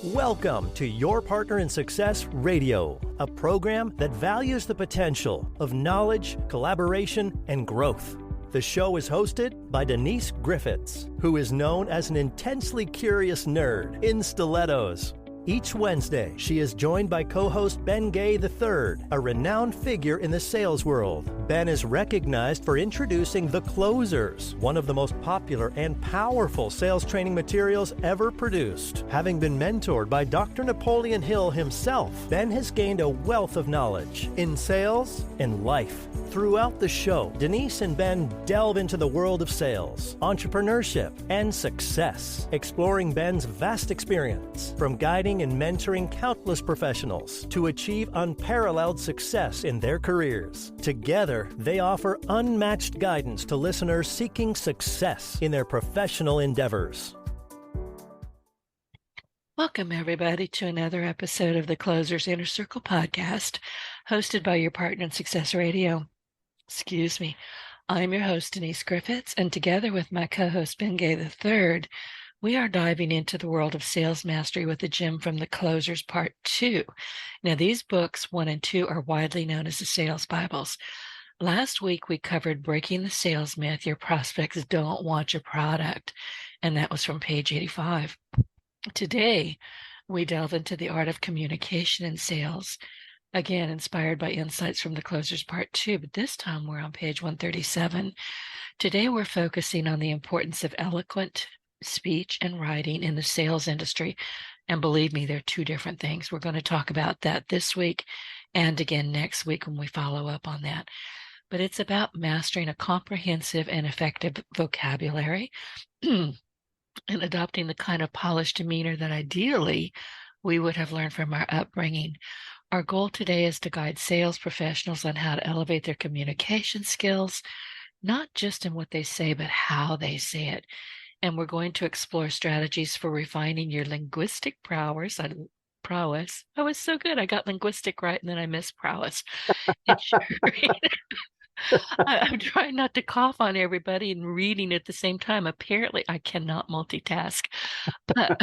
Welcome to Your Partner in Success Radio, a program that values the potential of knowledge, collaboration, and growth. The show is hosted by Denise Griffitts, who is known as an intensely curious nerd in stilettos. Each Wednesday, she is joined by co-host Ben Gay III, a renowned figure in the sales world. Ben is recognized for introducing The Closers, one of the most popular and powerful sales training materials ever produced. Having been mentored by Dr. Napoleon Hill himself, Ben has gained a wealth of knowledge in sales and life. Throughout the show, Denise and Ben delve into the world of sales, entrepreneurship, and success, exploring Ben's vast experience from guiding and mentoring countless professionals to achieve unparalleled success in their careers. Together, they offer unmatched guidance to listeners seeking success in their professional endeavors. Welcome, everybody, to another episode of the Closers Inner Circle podcast, hosted by Your Partner in Success Radio. Excuse me. I'm your host, Denise Griffitts, and together with my co-host, Ben Gay III, we are diving into the world of sales mastery with the gem from The Closers Part 2. Now, these books, 1 and 2, are widely known as the Sales Bibles. Last week, we covered Breaking the Sales Myth, Your Prospects Don't Want Your Product, and that was from page 85. Today, we delve into the art of communication in sales, again, inspired by insights from The Closers Part 2, but this time we're on page 137. Today, we're focusing on the importance of eloquent speech and writing in the sales industry. And believe me, they're two different things. We're going to talk about that this week and again next week when we follow up on that. But it's about mastering a comprehensive and effective vocabulary and adopting the kind of polished demeanor that ideally we would have learned from our upbringing. Our goal today is to guide sales professionals on how to elevate their communication skills, not just in what they say, but how they say it. And we're going to explore strategies for refining your linguistic prowess. I was so good. I got linguistic right, and then I missed prowess. I'm trying not to cough on everybody and reading at the same time. Apparently, I cannot multitask. But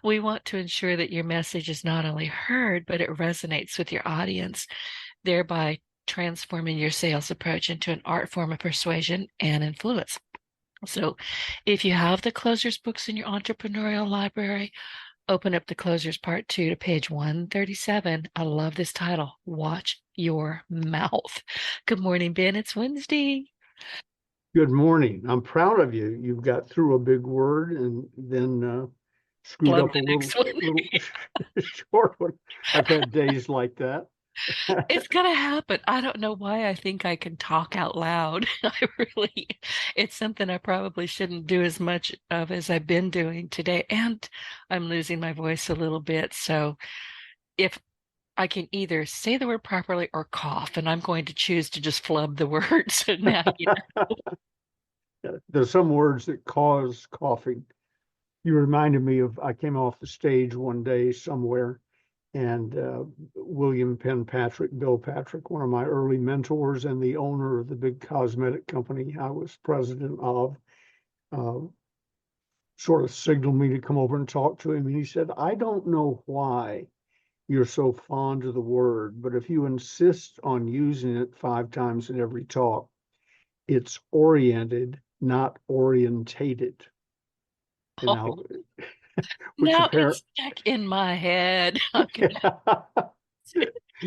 we want to ensure that your message is not only heard, but it resonates with your audience, thereby transforming your sales approach into an art form of persuasion and influence. So if you have the Closers books in your entrepreneurial library, open up the Closers Part 2 to page 137. I love this title, Watch Your Mouth. Good morning, Ben. It's Wednesday. Good morning. I'm proud of you. You've got through a big word and then screwed up a little short one. I've had days like that. It's going to happen. I don't know why I think I can talk out loud. It's something I probably shouldn't do as much of as I've been doing today. And I'm losing my voice a little bit. So if I can either say the word properly or cough, and I'm going to choose to just flub the words. So now, There's some words that cause coughing. You reminded me of, I came off the stage one day somewhere, and William Bill Patrick, one of my early mentors and the owner of the big cosmetic company I was president of, sort of signaled me to come over and talk to him. And he said, I don't know why you're so fond of the word, but if you insist on using it 5 times in every talk, it's oriented, not orientated. now it's stuck in my head.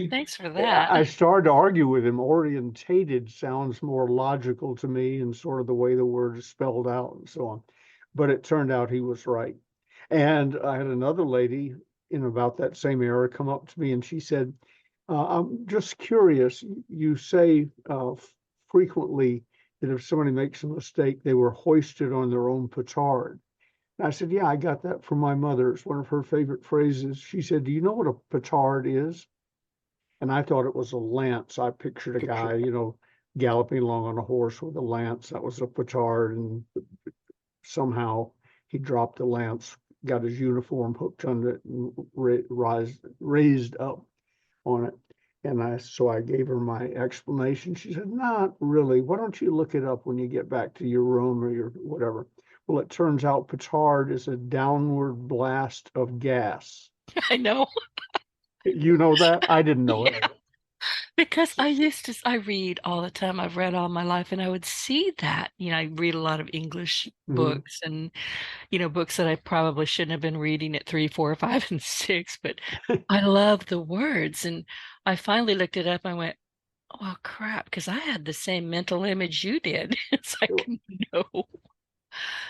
Thanks for that. I started to argue with him. Orientated sounds more logical to me, and sort of the way the word is spelled out and so on. But it turned out he was right. And I had another lady in about that same era come up to me, and she said, I'm just curious, you say frequently that if somebody makes a mistake, they were hoisted on their own petard. And I said, yeah, I got that from my mother. It's one of her favorite phrases. She said, do you know what a petard is? And I thought it was a lance. I pictured a guy, galloping along on a horse with a lance. That was a petard. And somehow he dropped the lance, got his uniform hooked on it, and raised up on it. And so I gave her my explanation. She said, not really. Why don't you look it up when you get back to your room or your whatever? Well, it turns out petard is a downward blast of gas. I know. You know that? I didn't know it. Yeah. Because I read all the time. I've read all my life, and I would see that. I read a lot of English Mhm. books and, books that I probably shouldn't have been reading at 3, 4, 5, and 6, but I love the words. And I finally looked it up. I went, oh, crap, because I had the same mental image you did. It's like, no.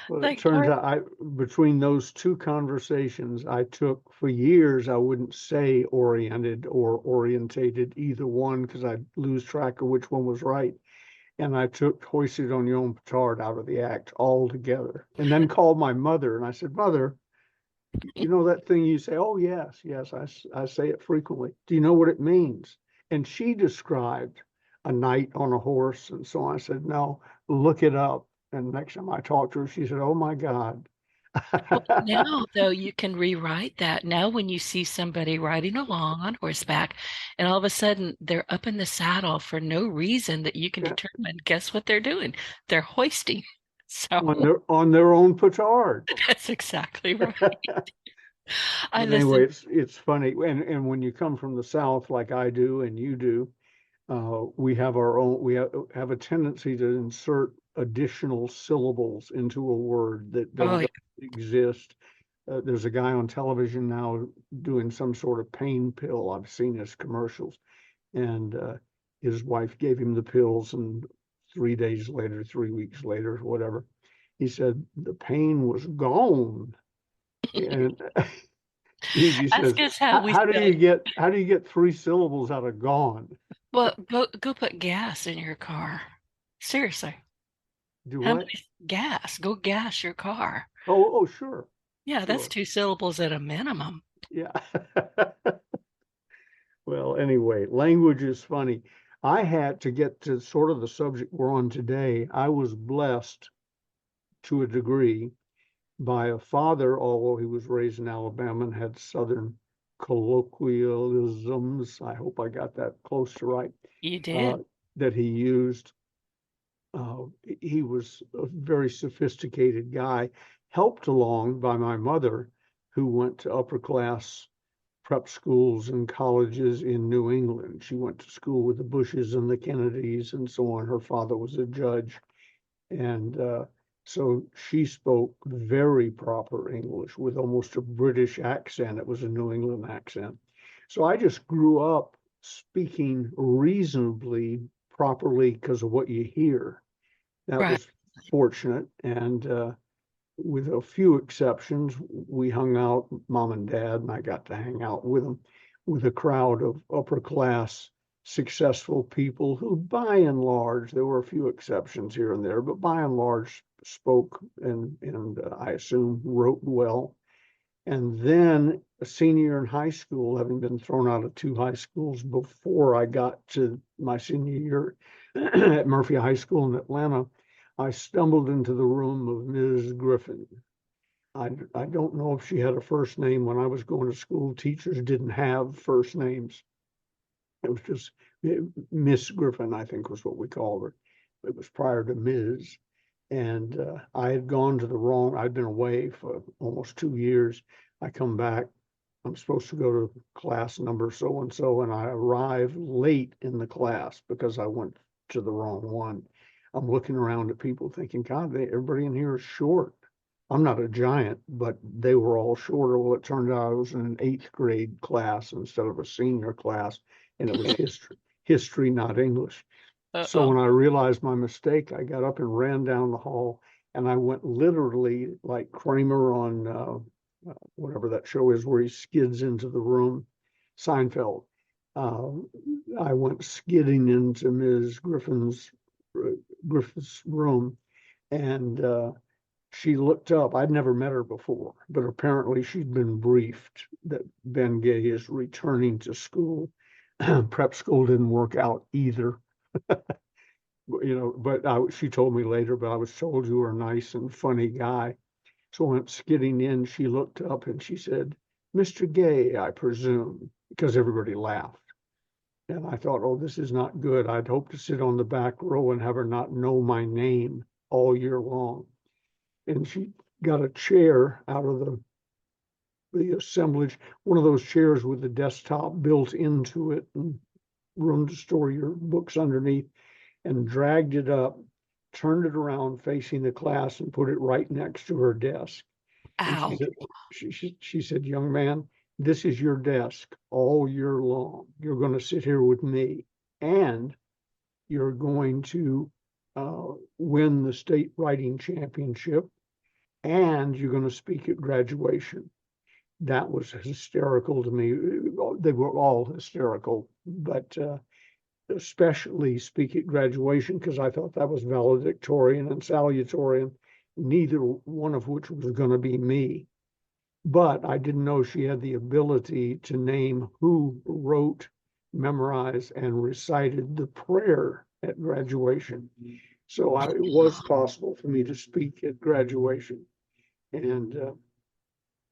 Well, it Like, turns out between those two conversations I took for years, I wouldn't say oriented or orientated, either one, because I'd lose track of which one was right. And I took hoisted on your own petard out of the act altogether, and then called my mother and I said, Mother, you know that thing you say? Oh, yes, yes, I say it frequently. Do you know what it means? And she described a knight on a horse and so on. I said, no, look it up. And next time I talked to her, she said, oh my God. well, now, though, you can rewrite that. Now, when you see somebody riding along on horseback, and all of a sudden they're up in the saddle for no reason that you can Yeah, determine, guess what they're doing? They're hoisting. So on their own petard. that's exactly right. I But anyway, listen. it's funny. And when you come from the South like I do and you do, we have our own, we have a tendency to insert additional syllables into a word that Oh, don't yeah. exist. There's a guy on television now doing some sort of pain pill. I've seen his commercials, and his wife gave him the pills, and 3 days later, 3 weeks later, whatever, he said the pain was gone. And he Ask says, us how we how do spell. you get three syllables out of gone? Well, go put gas in your car. Seriously. Do How what? many gas? Go gas your car. Oh, sure, Yeah, that's sure. 2 syllables at a minimum. Yeah. Well, anyway, language is funny. I had to get to sort of the subject we're on today. I was blessed to a degree by a father, although he was raised in Alabama and had Southern colloquialisms. I hope I got that close to right. You Uh, did. that he used. He was a very sophisticated guy, helped along by my mother, who went to upper class prep schools and colleges in New England. She went to school with the Bushes and the Kennedys and so on. Her father was a judge. And so she spoke very proper English with almost a British accent. It was a New England accent. So I just grew up speaking reasonably properly because of what you hear. That Right. was fortunate. And with a few exceptions, we hung out, mom and dad, and I got to hang out with them, with a crowd of upper class, successful people who, by and large, there were a few exceptions here and there, but by and large spoke and I assume wrote well. And then a senior in high school, having been thrown out of two high schools before I got to my senior year at Murphy High School in Atlanta, I stumbled into the room of Ms. Griffin. I don't know if she had a first name. When I was going to school, teachers didn't have first names. It was just Miss Griffin, I think was what we called her. It was prior to Ms. And I had gone to the wrong, I'd been away for almost 2 years. I come back, I'm supposed to go to class number so and so, and I arrive late in the class because I went to the wrong one. I'm looking around at people thinking, God, everybody in here is short. I'm not a giant, but they were all shorter. Well, it turned out I was in an eighth grade class instead of a senior class, and it was history, not English. So Uh-oh. when I realized my mistake, I got up and ran down the hall, and I went literally like Kramer on whatever that show is where he skids into the room, Seinfeld. Uh, I went skidding into Ms. Griffith's room, and she looked up. I'd never met her before, but apparently she'd been briefed that Ben Gay is returning to school. Prep school didn't work out either. But she told me later, but I was told you were a nice and funny guy. So I went skidding in. She looked up and she said, Mr. Gay, I presume, because everybody laughed. And I thought, oh, this is not good. I'd hoped to sit on the back row and have her not know my name all year long. and she got a chair out of the assemblage, one of those chairs with the desktop built into it and room to store your books underneath, and dragged it up, turned it around facing the class, and put it right next to her desk. And Ow. she said, young man, this is your desk all year long. You're going to sit here with me, and you're going to win the state writing championship, and you're going to speak at graduation. That was hysterical to me. They were all hysterical, but especially speak at graduation, because I thought that was valedictorian and salutatorian, neither one of which was going to be me. But I didn't know she had the ability to name who wrote, memorized, and recited the prayer at graduation. So it was possible for me to speak at graduation. And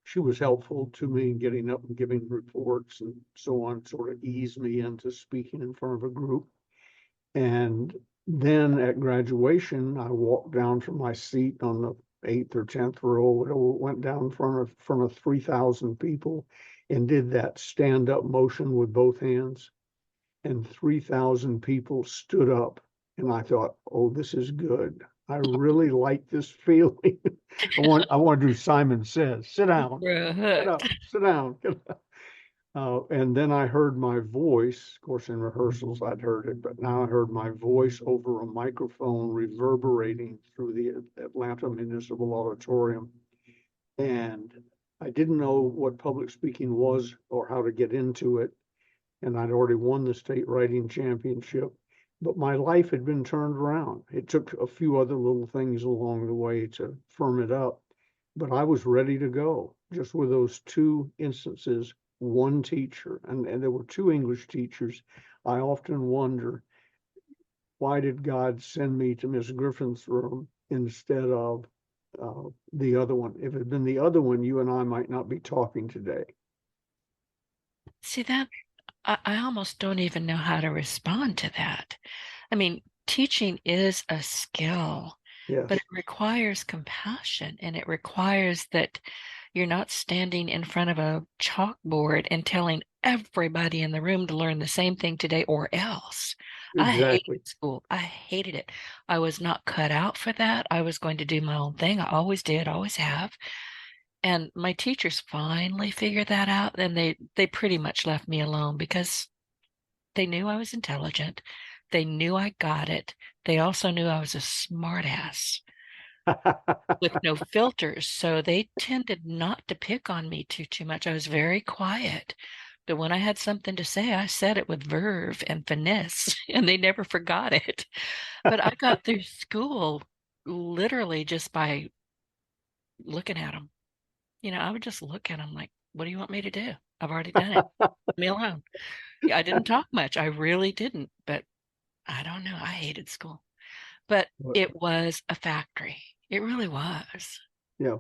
she was helpful to me in getting up and giving reports and so on, sort of eased me into speaking in front of a group. And then at graduation, I walked down from my seat on the 8th or 10th row, went down in front of 3,000 people and did that stand up motion with both hands. And 3,000 people stood up. And I thought, oh, this is good. I really like this feeling. I want to do Simon Says, sit down, get up, sit down. And then I heard my voice. Of course, in rehearsals, I'd heard it, but now I heard my voice over a microphone reverberating through the Atlanta Municipal Auditorium. And I didn't know what public speaking was or how to get into it. And I'd already won the state writing championship. But my life had been turned around. It took a few other little things along the way to firm it up, but I was ready to go. Just with those two instances, one teacher, and there were two English teachers. I often wonder, why did God send me to Miss Griffin's room instead of the other one? If it had been the other one, you and I might not be talking today. See that? I almost don't even know how to respond to that. I mean, teaching is a skill, Yes. but it requires compassion, and it requires that you're not standing in front of a chalkboard and telling everybody in the room to learn the same thing today or else. Exactly. I hated school. I hated it. I was not cut out for that. I was going to do my own thing. I always did, always have. And my teachers finally figured that out, and they pretty much left me alone because they knew I was intelligent. They knew I got it. They also knew I was a smart ass with no filters. So they tended not to pick on me too much. I was very quiet. But when I had something to say, I said it with verve and finesse, and they never forgot it. But I got through school literally just by looking at them. I would just look at them like, what do you want me to do? I've already done it. Leave me alone. I didn't talk much. I really didn't, but I don't know. I hated school, but it was a factory. It really was. Yeah.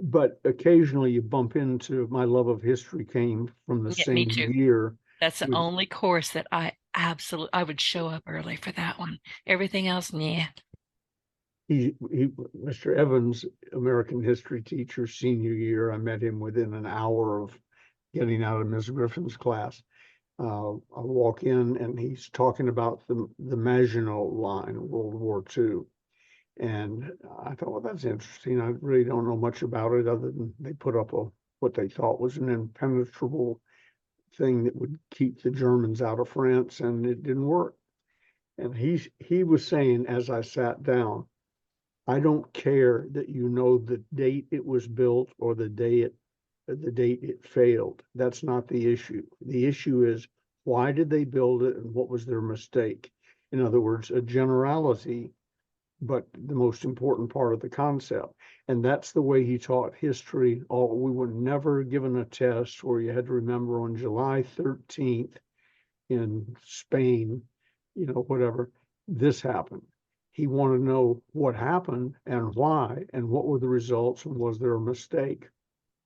But occasionally you bump into, my love of history came from the Me same too. year. That's the only course that I would show up early for that one. Everything else, yeah. Mr. Evans, American history teacher, senior year, I met him within an hour of getting out of Ms. Griffin's class. I walk in and he's talking about the Maginot Line, World War II. And I thought, well, that's interesting. I really don't know much about it other than they put up what they thought was an impenetrable thing that would keep the Germans out of France, and it didn't work. And he was saying, as I sat down, I don't care that you know the date it was built or the date it failed. That's not the issue. The issue is, why did they build it and what was their mistake? In other words, a generality, but the most important part of the concept. And that's the way he taught history. We were never given a test where you had to remember on July 13th in Spain, whatever, this happened. He wanted to know what happened and why and what were the results and was there a mistake.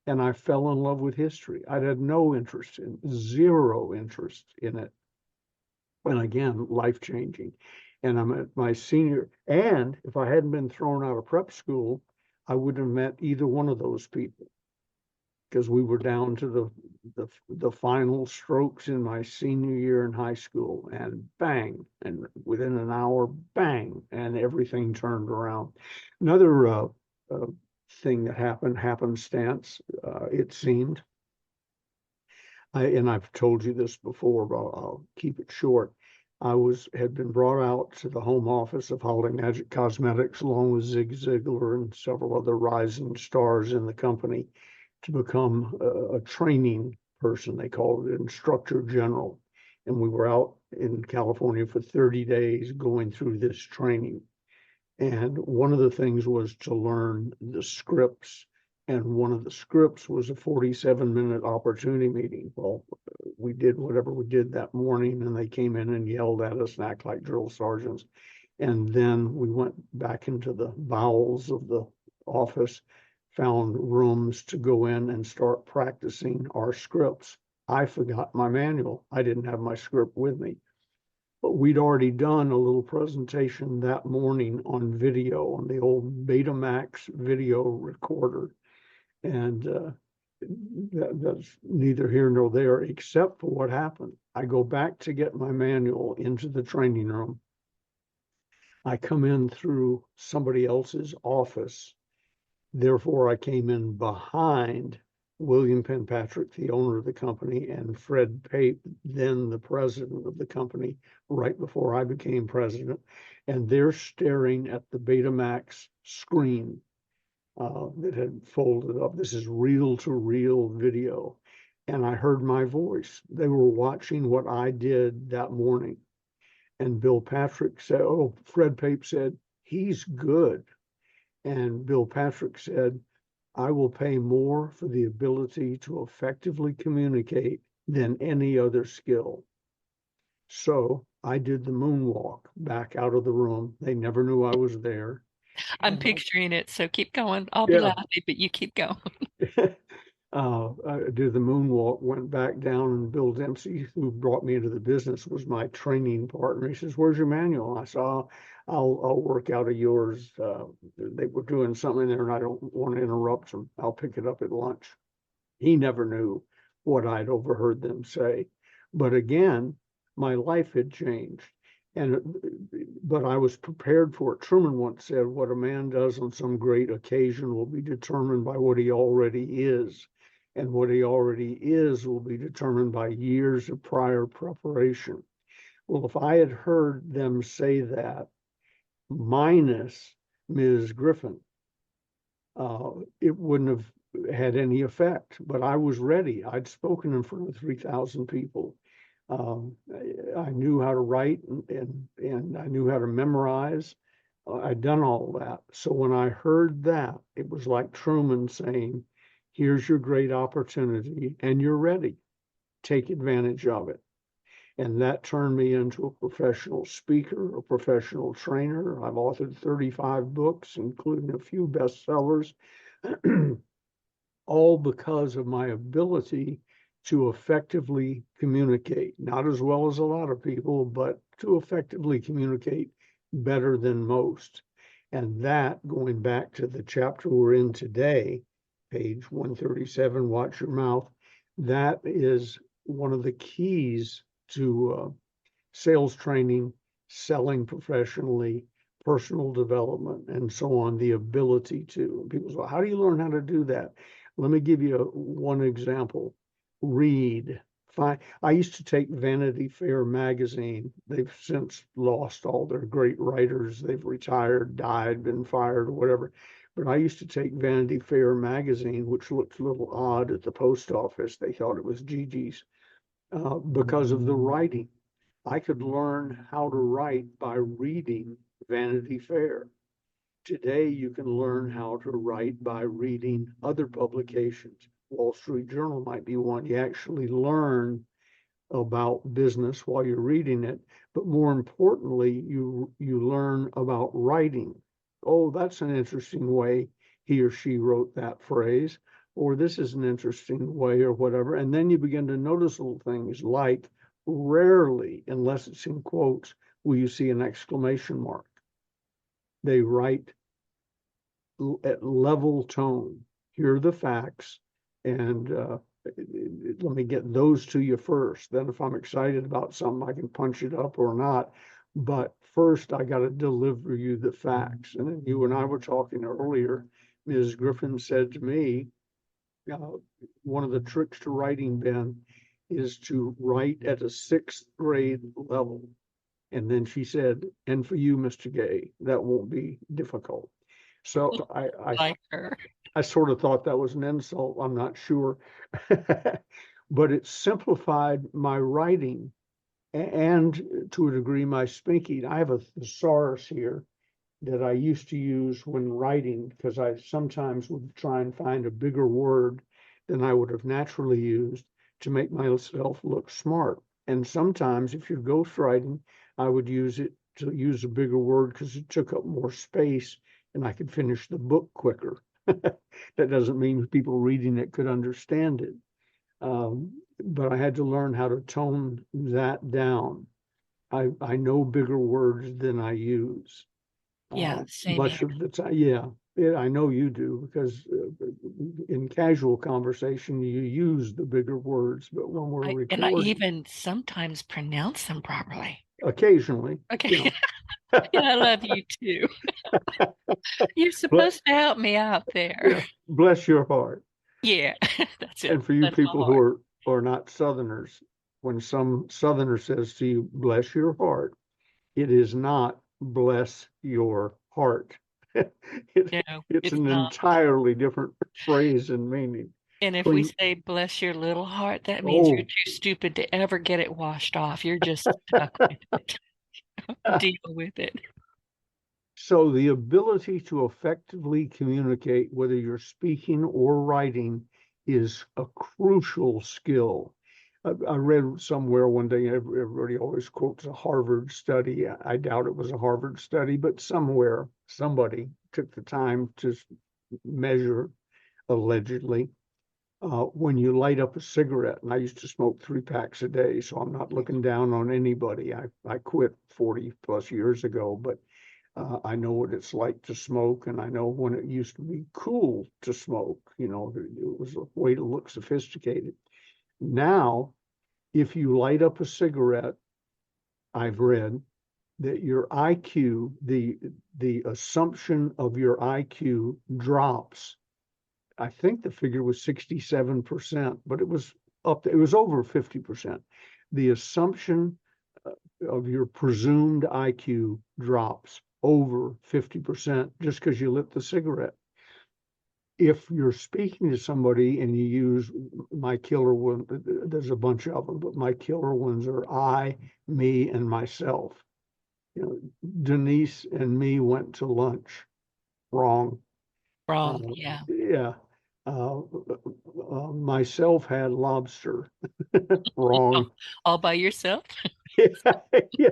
And I fell in love with history. I had zero interest in it. And again, life-changing. And I'm at my senior, and if I hadn't been thrown out of prep school, I wouldn't have met either one of those people, because we were down to the final strokes in my senior year in high school, and bang, and within an hour, bang, and everything turned around. Another thing that happened, happenstance, it seemed. And I've told you this before, but I'll keep it short. Had been brought out to the home office of Holiday Magic Cosmetics, along with Zig Ziglar and several other rising stars in the company, to become a training person. They called it instructor general. And we were out in California for 30 days going through this training. And one of the things was to learn the scripts. And one of the scripts was a 47-minute opportunity meeting. Well, we did whatever we did that morning, and they came in and yelled at us and act like drill sergeants. And then we went back into the bowels of the office, found rooms to go in and start practicing our scripts. I forgot my manual. I didn't have my script with me. But we'd already done a little presentation that morning on video, on the old Betamax video recorder. And that's neither here nor there, except for what happened. I go back to get my manual into the training room. I come in through somebody else's office. Therefore, I came in behind William Penpatrick, the owner of the company, and Fred Pape, then the president of the company, right before I became president. And they're staring at the Betamax screen that had folded up. This is reel-to-reel video. And I heard my voice. They were watching what I did that morning. And Bill Patrick said, oh, Fred Pape said, he's good. And Bill Patrick said, I will pay more for the ability to effectively communicate than any other skill. So I did the moonwalk back out of the room. They never knew I was there. I'm picturing it, so keep going. I'll be Yeah. laughing, but you keep going. I did the moonwalk, went back down, and Bill Dempsey, who brought me into the business, was my training partner. He says, where's your manual? I said, I'll work out of yours. They were doing something there, and I don't want to interrupt them. I'll pick it up at lunch. He never knew what I'd overheard them say. But again, my life had changed. But I was prepared for it. Truman once said, what a man does on some great occasion will be determined by what he already is. And what he already is will be determined by years of prior preparation. Well, if I had heard them say that, minus Ms. Griffin, it wouldn't have had any effect. But I was ready. I'd spoken in front of 3,000 people. I knew how to write and I knew how to memorize. I'd done all that. So when I heard that, it was like Truman saying, here's your great opportunity and you're ready. Take advantage of it. And that turned me into a professional speaker, a professional trainer. I've authored 35 books, including a few bestsellers, all because of my ability to effectively communicate, not as well as a lot of people, but to effectively communicate better than most. And that, going back to the chapter we're in today, page 137, Watch Your Mouth, that is one of the keys to sales training, selling professionally, personal development, and so on, the ability to. People say, well, how do you learn how to do that? Let me give you one example. Read. I used to take Vanity Fair magazine. They've since lost all their great writers. They've retired, died, been fired, or whatever. But I used to take Vanity Fair magazine, which looked a little odd at the post office. They thought it was Gigi's because of the writing. I could learn how to write by reading Vanity Fair. Today, you can learn how to write by reading other publications. Wall Street Journal might be one. You actually learn about business while you're reading it, but more importantly, you learn about writing. Oh, that's an interesting way he or she wrote that phrase, or this is an interesting way, or whatever. And then you begin to notice little things like, rarely, unless it's in quotes, will you see an exclamation mark. They write at level tone. Here are the facts, and let me get those to you first. Then if I'm excited about something, I can punch it up or not. But first, I got to deliver you the facts. And then you and I were talking earlier. Ms. Griffin said to me, one of the tricks to writing, Ben, is to write at a 6th grade level. And then she said, and for you, Mr. Gay, that won't be difficult. So Like her. I sort of thought that was an insult. I'm not sure. But it simplified my writing and to a degree my speaking. I have a thesaurus here that I used to use when writing because I sometimes would try and find a bigger word than I would have naturally used to make myself look smart. And sometimes if you're ghostwriting, I would use it to use a bigger word because it took up more space and I could finish the book quicker. That doesn't mean people reading it could understand it. But I had to learn how to tone that down. I know bigger words than I use. Yeah, same Much here. of the time, yeah, I know you do because in casual conversation you use the bigger words, but when we're And I recording, even sometimes pronounce them properly. occasionally, Okay. Yeah, I love you too. You're but supposed to help me out there. yeah, bless your heart. Yeah, that's it. And for you That's my people heart. who are not Southerners, when some Southerner says to you, bless your heart, it is not bless your heart. No, It's it's an not. entirely different phrase and meaning. And if we Clean. say bless your little heart, that means you're Oh, too stupid to ever get it washed off. You're just stuck with it. Deal with it. so the ability to effectively communicate, whether you're speaking or writing, is a crucial skill. I read somewhere one day, everybody always quotes a Harvard study. I doubt it was a Harvard study, but somewhere somebody took the time to measure, allegedly, when you light up a cigarette. And I used to smoke 3 packs a day, so I'm not looking down on anybody. I quit 40 plus years ago, but I know what it's like to smoke, and I know when it used to be cool to smoke. You know, it was a way to look sophisticated. Now, if you light up a cigarette, I've read that your IQ, the assumption of your IQ drops. I think the figure was 67%, but it was it was over 50%. The assumption of your presumed IQ drops over 50% just because you lit the cigarette. If you're speaking to somebody and you use my killer one, there's a bunch of them, but my killer ones are I, me, and myself. You know, Denise and me went to lunch. Wrong. Wrong. Yeah. Yeah. Myself had lobster. Wrong. All by yourself? Yeah, yeah.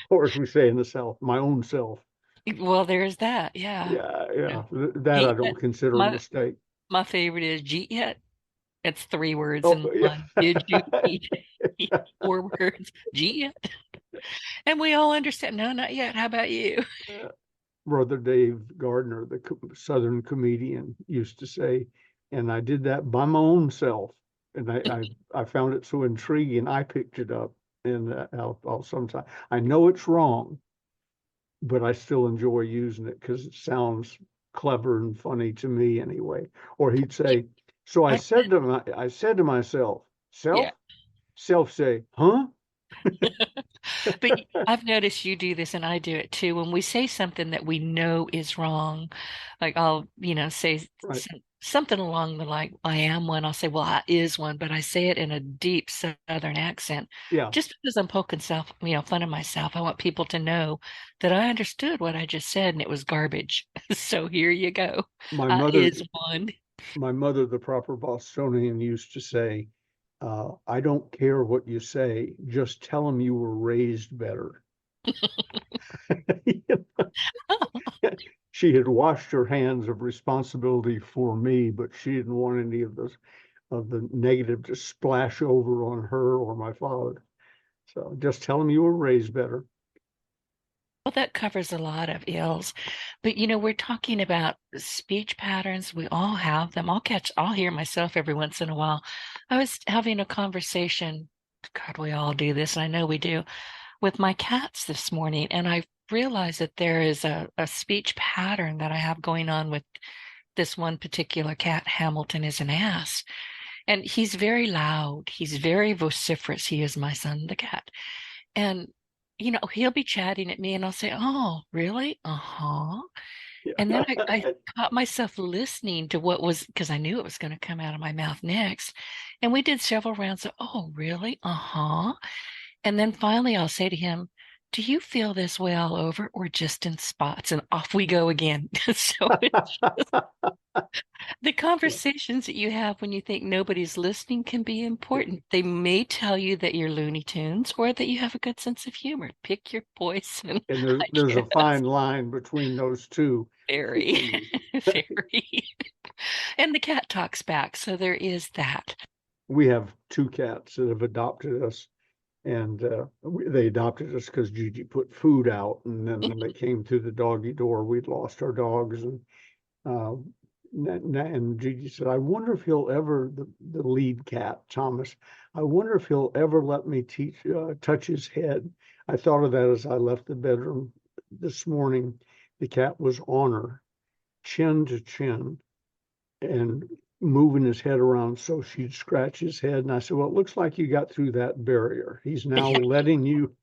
Or as we say in the South, my own self. Well, there's that. Yeah. Yeah, Yeah. yeah. That I Jeet don't yet. consider a My mistake. my favorite is jeet yet. It's 3 words Oh, in yeah. one. Did you eat? 4 words. Jeet yet. And we all understand. No, not yet. How about you? Brother Dave Gardner, the Southern comedian, used to say, and I did that by my own self. And I found it so intriguing. I picked it up, and I'll sometimes, I know it's wrong, but I still enjoy using it because it sounds clever and funny to me anyway. Or he'd say, so I, I said to myself, yeah. self say, huh? But I've noticed you do this and I do it too. When we say something that we know is wrong, like I'll, say Right. something along the like, I am one. I'll say, well, I is one, but I say it in a deep Southern accent. Yeah. Just because I'm poking fun of myself. I want people to know that I understood what I just said and it was garbage. So here you go. My I mother, is one. my mother, the proper Bostonian, used to say, I don't care what you say, just tell them you were raised better. She had washed her hands of responsibility for me, but she didn't want any of the negative to splash over on her or my father. So just tell them you were raised better. Well, that covers a lot of ills. But we're talking about speech patterns. We all have them. I'll hear myself every once in a while. I was having a conversation, God, we all do this, and I know we do, with my cats this morning, and I realized that there is a speech pattern that I have going on with this one particular cat. Hamilton is an ass. And he's very loud. He's very vociferous. He is my son, the cat. And, he'll be chatting at me and I'll say, "Oh, really? Uh-huh." And then I Yeah. caught myself listening to what was, because I knew it was going to come out of my mouth next. And we did several rounds of, "Oh, really? Uh-huh." And then finally I'll say to him, "Do you feel this way all over or just in spots?" And off we go again. So it's the conversations that you have when you think nobody's listening can be important. They may tell you that you're Looney Tunes or that you have a good sense of humor. Pick your poison, And I there's a guess. fine line between those two. Very, very. And the cat talks back, so there is that. We have two cats that have adopted us, and they adopted us because Gigi put food out, and then when they came through the doggy door, we'd lost our dogs, and uh, and Gigi said, "I wonder if he'll ever the lead cat, Thomas. I wonder if he'll ever let me touch his head." I thought of that as I left the bedroom this morning. The cat was on her, chin to chin, and moving his head around so she'd scratch his head. And I said, "Well, it looks like you got through that barrier. He's now letting you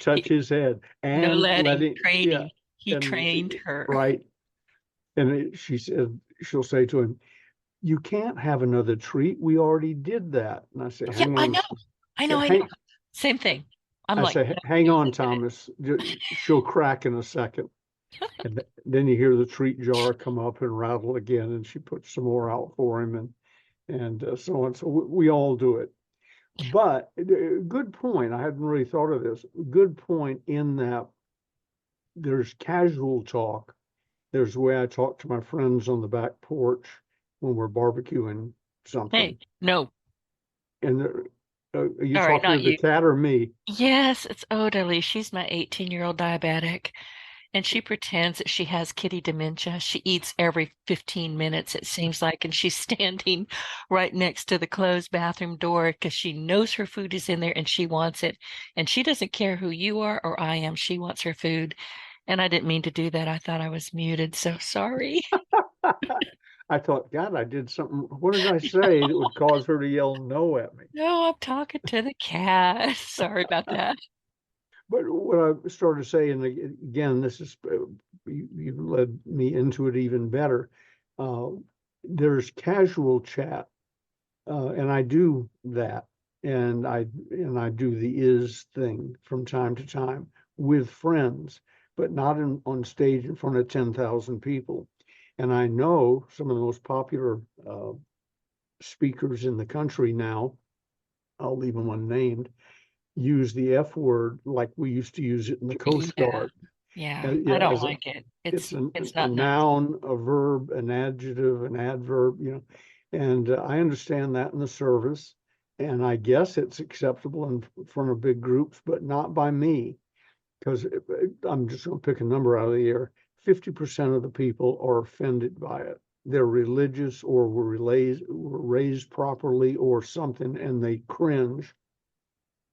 touch his head No and letting, letting, yeah." training. He And trained her. right. And she said, she'll say to him, "You can't have another treat. We already did that." And I say, Yeah, "Hang I on." know. I know. I know. Same thing. I'm I like, say, "No, "Hang you on, look at it." Thomas. She'll crack in a second." And then you hear the treat jar come up and rattle again, and she puts some more out for him, and so on. So we all do it. But good point. I hadn't really thought of this. Good point in that there's casual talk. There's the way I talk to my friends on the back porch when we're barbecuing Hey, something. no. And are you All right, talking to not the you. cat or me? Yes, it's Odalie. She's my 18-year-old diabetic, and she pretends that she has kitty dementia. She eats every 15 minutes, it seems like, and she's standing right next to the closed bathroom door because she knows her food is in there and she wants it. And she doesn't care who you are or I am. She wants her food. And I didn't mean to do that. I thought I was muted, so sorry. I thought, God, I did something. What did I say that would cause her to yell no at me? No, I'm talking to the cat. Sorry about that. But what I started to say, and again, this is you led me into it even better. Uh, there's casual chat, and I do that, and I do the is thing from time to time with friends, but not on stage in front of 10,000 people. And I know some of the most popular speakers in the country now, I'll leave them unnamed, use the F word like we used to use it in the Coast Yeah, Guard. yeah. I Yeah, don't as like it. it's It's a not nice. noun, a verb, an adjective, an adverb, and I understand that in the service, and I guess it's acceptable in front of big groups, but not by me, because I'm just going to pick a number out of the air. 50% of the people are offended by it. They're religious or were raised properly or something, and they cringe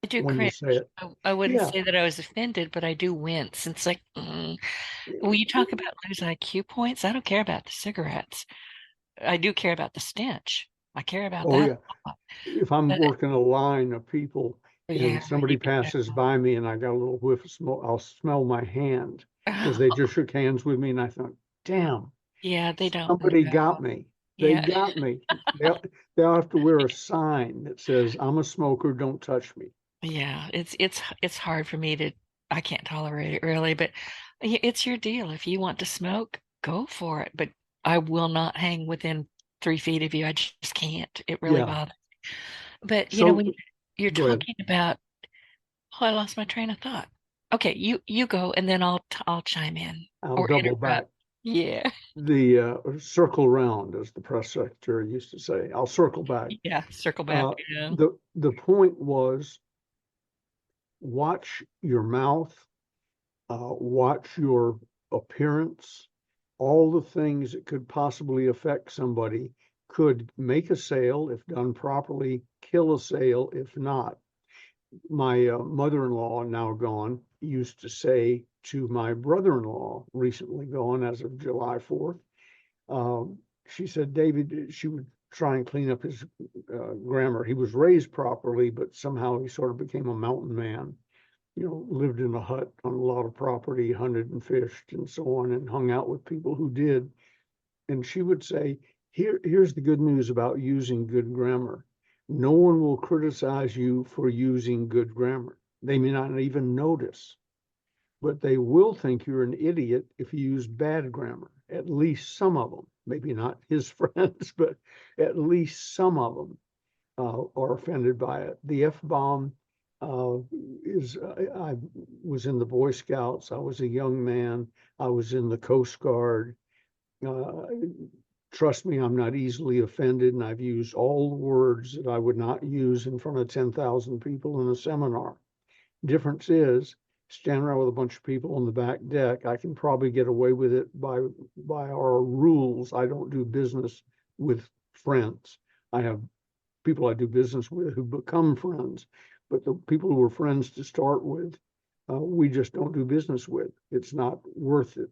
I do when you cringe. say it. I wouldn't Yeah. say that I was offended, but I do wince. It's like, when you talk about lose IQ points, I don't care about the cigarettes. I do care about the stench. I care about Oh, that yeah. a lot. If I'm But working a line of people and yeah, somebody you can passes by me and I got a little whiff of smoke, I'll smell my hand because they just shook hands with me, and I thought, damn, yeah, they don't somebody know. got me. They Yeah. got me. They'll have to wear a sign that says, "I'm a smoker, don't touch me." Yeah, it's hard for me to I can't tolerate it really, but it's your deal. If you want to smoke, go for it. But I will not hang within 3 feet of you. I just can't. It really Yeah. bothers. But So when you're go ahead. talking about, oh, I lost my train of thought. Okay, you go, and then I'll chime in I'll or double interrupt. back. Yeah, The circle round, as the press secretary used to say. I'll circle back. yeah. Circle back. Uh, Yeah. the point was, watch your mouth watch your appearance. All the things that could possibly affect somebody could make a sale if done properly, kill a sale if not. My mother-in-law, now gone, used to say to my brother-in-law, recently gone as of July 4th, she said, David, she would try and clean up his grammar. He was raised properly, but somehow he sort of became a mountain man. Lived in a hut on a lot of property, hunted and fished and so on, and hung out with people who did. And she would say, here's the good news about using good grammar. No one will criticize you for using good grammar. They may not even notice, but they will think you're an idiot if you use bad grammar. At least some of them, maybe not his friends, but at least some of them are offended by it. The F-bomb I was in the Boy Scouts. I was a young man. I was in the Coast Guard. Trust me, I'm not easily offended, and I've used all the words that I would not use in front of 10,000 people in a seminar. Difference is, standing around with a bunch of people on the back deck, I can probably get away with it by our rules. I don't do business with friends. I have people I do business with who become friends, but the people who were friends to start with, we just don't do business with. It's not worth it.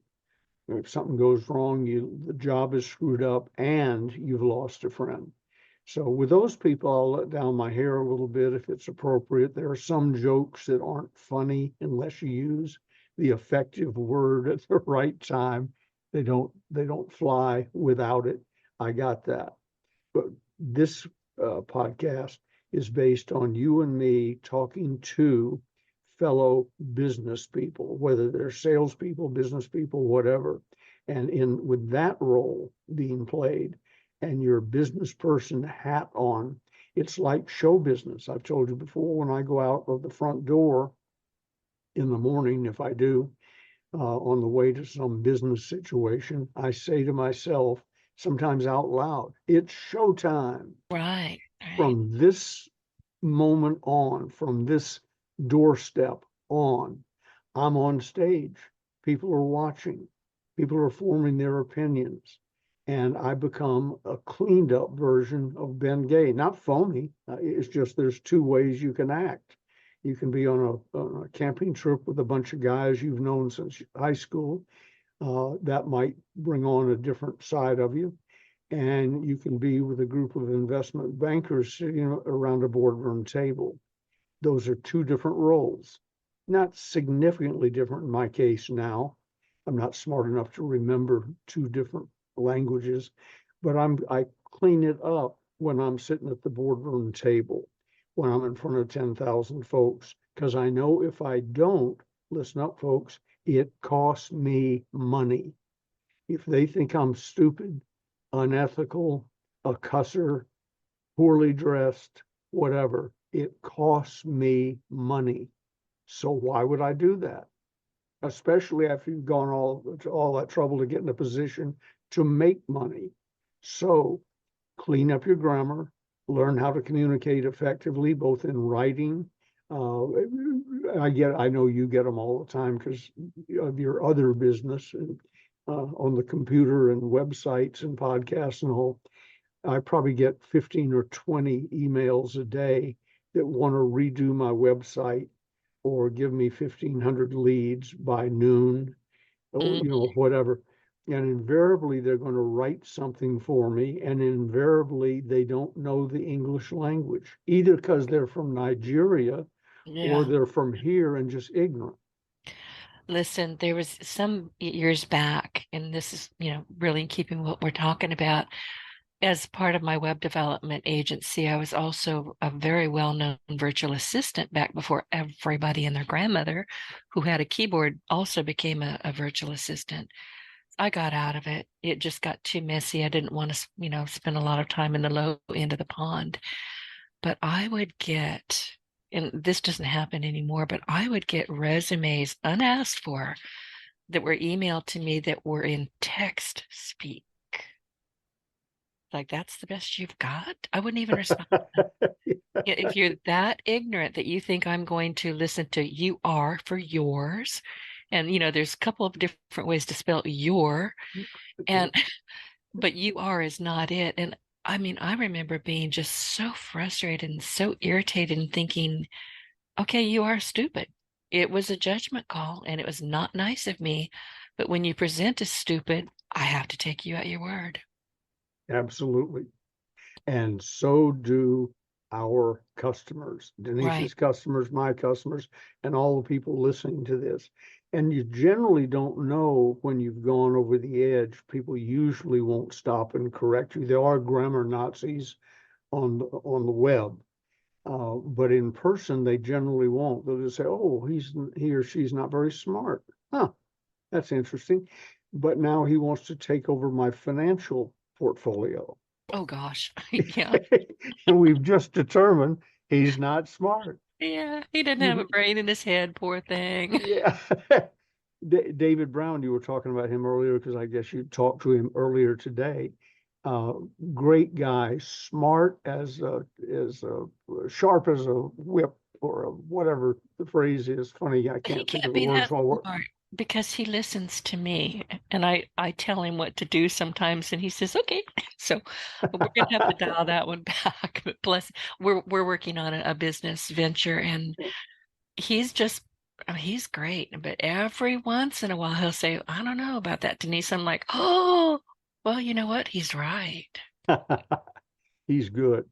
If something goes wrong, the job is screwed up and you've lost a friend. So with those people, I'll let down my hair a little bit if it's appropriate. There are some jokes that aren't funny unless you use the effective word at the right time. They don't fly without it. I got that. But this podcast is based on you and me talking to fellow business people, whether they're salespeople, business people, whatever. And with that role being played and your business person hat on, it's like show business. I've told you before, when I go out of the front door in the morning, if I do, on the way to some business situation, I say to myself, sometimes out loud, it's showtime. Right. From this moment on, from this doorstep on, I'm on stage. People are watching. People are forming their opinions. And I become a cleaned up version of Ben Gay. Not phony. It's just there's two ways you can act. You can be on a camping trip with a bunch of guys you've known since high school. That might bring on a different side of you. And you can be with a group of investment bankers sitting around a boardroom table. Those are two different roles. Not significantly different in my case now. I'm not smart enough to remember two different languages, but I clean it up when I'm sitting at the boardroom table, when I'm in front of 10,000 folks, because I know if I don't, listen up, folks, it costs me money. If they think I'm stupid, unethical, a cusser, poorly dressed, whatever, it costs me money. So why would I do that? Especially after you've gone all that trouble to get in a position to make money. So clean up your grammar, learn how to communicate effectively, both in writing. I know you get them all the time because of your other business on the computer and websites and podcasts and all. I probably get 15 or 20 emails a day that want to redo my website or give me 1,500 leads by noon, or whatever. And invariably, they're going to write something for me, and invariably, they don't know the English language, either because they're from Nigeria or they're from here and just ignorant. Listen, there was some years back, and this is, really in keeping what we're talking about. As part of my web development agency, I was also a very well-known virtual assistant back before everybody and their grandmother who had a keyboard also became a virtual assistant. I got out of it. It just got too messy. I didn't want to, spend a lot of time in the low end of the pond. But I would get, and this doesn't happen anymore, but I would get resumes unasked for that were emailed to me that were in text speak. Like, that's the best you've got? I wouldn't even respond. If you're that ignorant that you think I'm going to listen to you are for yours, And, there's a couple of different ways to spell your, and, but you are is not it. And I mean, I remember being just so frustrated and so irritated and thinking, okay, you are stupid. It was a judgment call and it was not nice of me. But when you present as stupid, I have to take you at your word. Absolutely. And so do our customers, Right. Denise's customers, my customers, and all the people listening to this. And you generally don't know when you've gone over the edge. People usually won't stop and correct you. There are grammar Nazis on the web, but in person they generally won't. They'll just say, "Oh, he or she's not very smart." Huh, that's interesting. But now he wants to take over my financial portfolio. Oh gosh. Yeah. And we've just determined he's not smart. Yeah. He didn't have a You, brain in his head, poor thing. yeah. David Brown, you were talking about him earlier because I guess you talked to him earlier today. Uh, Great guy, smart as sharp as a whip or whatever the phrase is. Funny, I He can't think can't of the be words that while we're. smart because he listens to me and I tell him what to do sometimes and he says, okay. So we're gonna have to dial that one back. But plus we're working on a business venture and he's just he's great. But every once in a while he'll say, I don't know about that, Denise. I'm like, oh, well, you know what? He's right. He's good.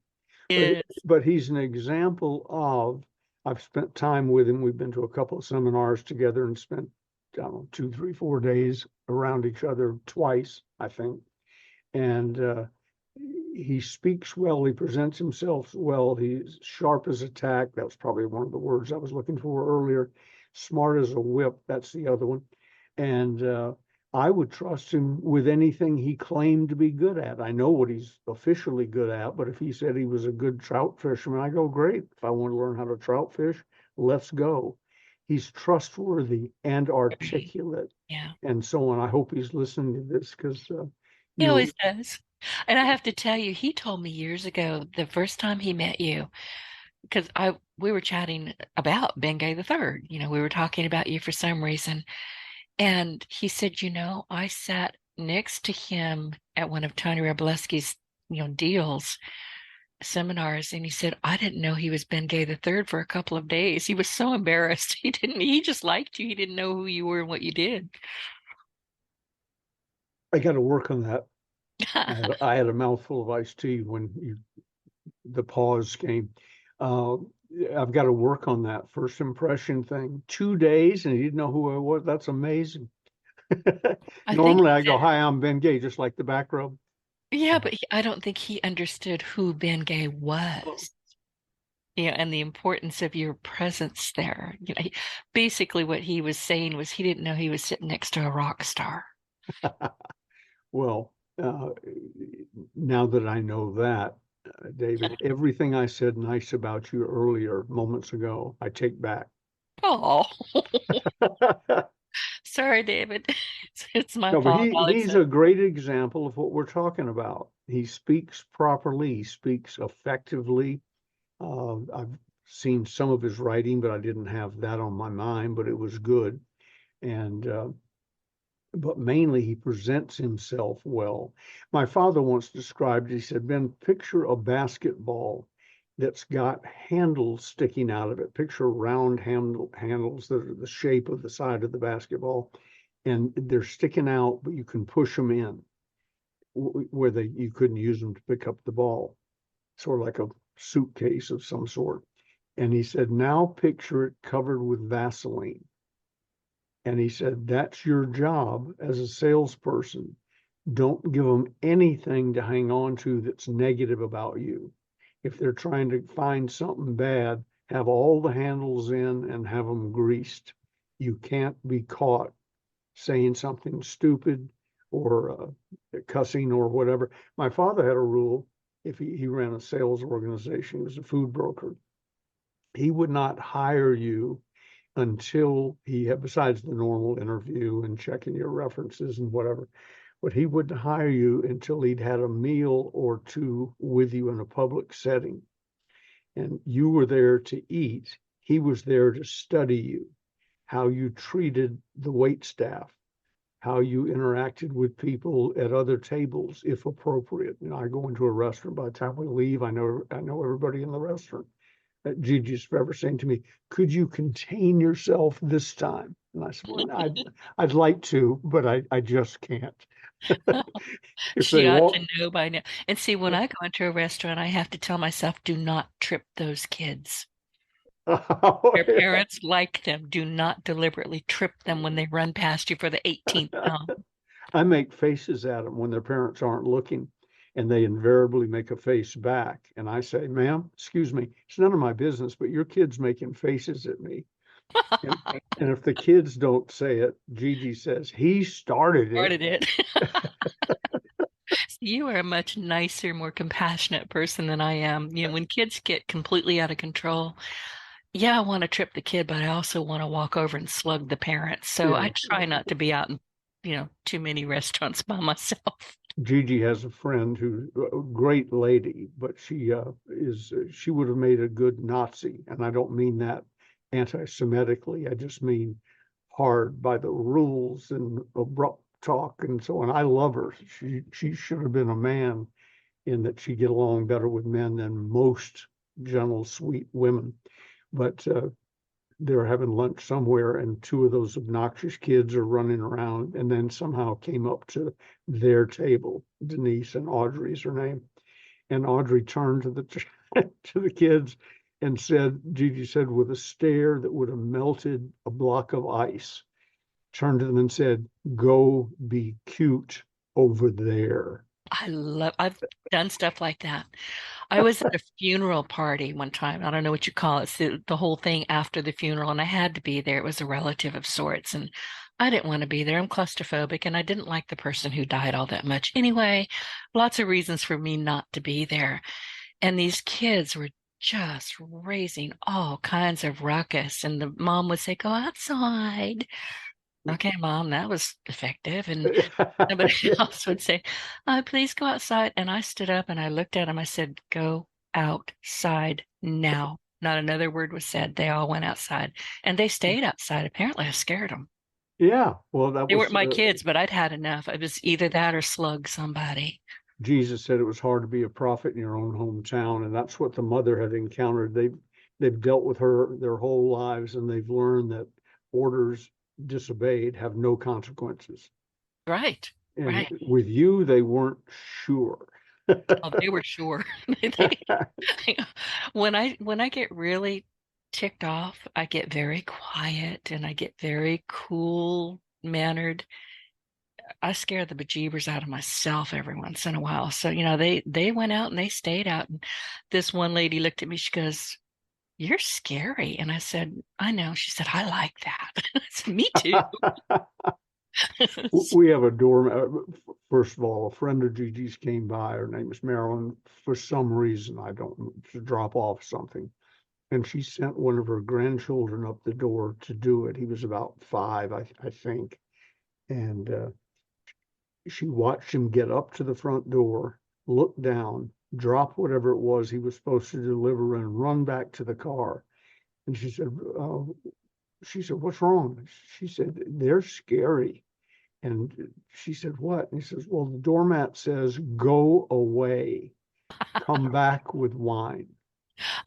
But Yeah. but he's an example of, I've spent time with him. We've been to a couple of seminars together and spent, I don't know, 2, 3, 4 days around each other twice, I think. And he speaks well. He presents himself well. He's sharp as a tack. That was probably one of the words I was looking for earlier. Smart as a whip. That's the other one. And I would trust him with anything he claimed to be good at. I know what he's officially good at, but if he said he was a good trout fisherman, I go, great. If I want to learn how to trout fish, let's go. He's trustworthy and Right. articulate Yeah. and so on. I hope he's listening to this because He you always does. And I have to tell you, he told me years ago, the first time he met you, because I we were chatting about Bengay the Third. We were talking about you for some reason. And he said, I sat next to him at one of Tony Robleski's, deals, seminars, and he said, I didn't know he was Bengay the Third for a couple of days. He was so embarrassed. He just liked you. He didn't know who you were and what you did. I got to work on that. I had a mouthful of iced tea when the pause came. Uh, I've got to work on that first impression thing. 2 days and he didn't know who I was. That's amazing. I think Normally he I go, said, "Hi, I'm Ben Gay," just like the back rub. yeah, Uh, but I don't think he understood who Bengay was. Yeah, and the importance of your presence there. Basically what he was saying was he didn't know he was sitting next to a rock star. well, now that I know that, David, everything I said nice about you earlier, moments ago, I take back. Oh, sorry, David. It's my No, but fault. he I'll he's accept. a great example of what we're talking about. He speaks properly, he speaks effectively. I've seen some of his writing, but I didn't have that on my mind, but it was good. And but mainly he presents himself well. My father once described it, he said, "Ben, picture a basketball that's got handles sticking out of it. Picture round handles that are the shape of the side of the basketball, and they're sticking out, but you can push them in where you couldn't use them to pick up the ball, sort of like a suitcase of some sort." And he said, "Now picture it covered with Vaseline." And he said, "That's your job as a salesperson. Don't give them anything to hang on to that's negative about you. If they're trying to find something bad, have all the handles in and have them greased. You can't be caught saying something stupid or cussing or whatever." My father had a rule. If he ran a sales organization, he was a food broker. He would not hire you until he had, besides the normal interview and checking your references and whatever, but he wouldn't hire you until he'd had a meal or two with you in a public setting. And you were there to eat. He was there to study you. how you treated the wait staff, how you interacted with people at other tables, if appropriate. You know, I go into a restaurant, by the time we leave, I know everybody in the restaurant. Gigi's forever saying to me, "Could you contain yourself this time?" And I said, "Well, I'd like to, but I just can't." If She they ought to walk, know by now. And see, when I go into a restaurant, I have to tell myself, do not trip those kids. oh, Their yeah. parents like them. Do not deliberately trip them when they run past you for the 18th time. I make faces at them when their parents aren't looking, and they invariably make a face back. And I say, "Ma'am, excuse me, it's none of my business, but your kid's making faces at me." And, and if the kids don't say it, Gigi says, "He started it." Started it. You are a much nicer, more compassionate person than I am. You know, when kids get completely out of control, yeah, I want to trip the kid, but I also want to walk over and slug the parents. So I Yeah. try not to be out in, too many restaurants by myself. Gigi has a friend who's a great lady, but she would have made a good Nazi. And I don't mean that anti-Semitically. I just mean hard by the rules and abrupt talk and so on. I love her. She should have been a man, in that she get along better with men than most gentle, sweet women. But they were having lunch somewhere, and two of those obnoxious kids are running around, and then somehow came up to their table. Denise, and Audrey's her name. And Audrey turned to the to the kids and said, Gigi said, with a stare that would have melted a block of ice, turned to them and said, "Go be cute over there." I've done stuff like that. I was at a funeral party one time. I don't know what you call it. It's the whole thing after the funeral, and I had to be there. It was a relative of sorts, and I didn't want to be there. I'm claustrophobic, and I didn't like the person who died all that much. Anyway, lots of reasons for me not to be there. And these kids were just raising all kinds of ruckus, and the mom would say, "Go outside." Okay, mom, that was effective. And somebody else would say, "Please go outside." And I stood up and I looked at him. I said, "Go outside now." Not another word was said. They all went outside and they stayed outside. Apparently, I scared them. Yeah, well, that They weren't was my kids, but I'd had enough. It was either that or slug somebody. Jesus said it was hard to be a prophet in your own hometown, and that's what the mother had encountered. They've dealt with her their whole lives, and they've learned that orders disobeyed have no consequences. Right, And right. with you, they weren't sure. Oh, they were sure. They- when I get really ticked off, I get very quiet and I get very cool mannered. I scare the bejeebers out of myself every once in a while. So, they went out and they stayed out. And this one lady looked at me, she goes, "You're scary." And I said, "I know." She said, "I like that." I said, "Me too." We have a doorman. First of all, a friend of Gigi's came by. Her name is Marilyn. For some reason, I don't know, to drop off something. And she sent one of her grandchildren up the door to do it. He was about 5, I think. And she watched him get up to the front door, look down, drop whatever it was he was supposed to deliver, and run back to the car. And she said, "What's wrong?" She said, "They're scary." And she said, "What?" And he says, "Well, the doormat says, 'Go away, come back with wine.'"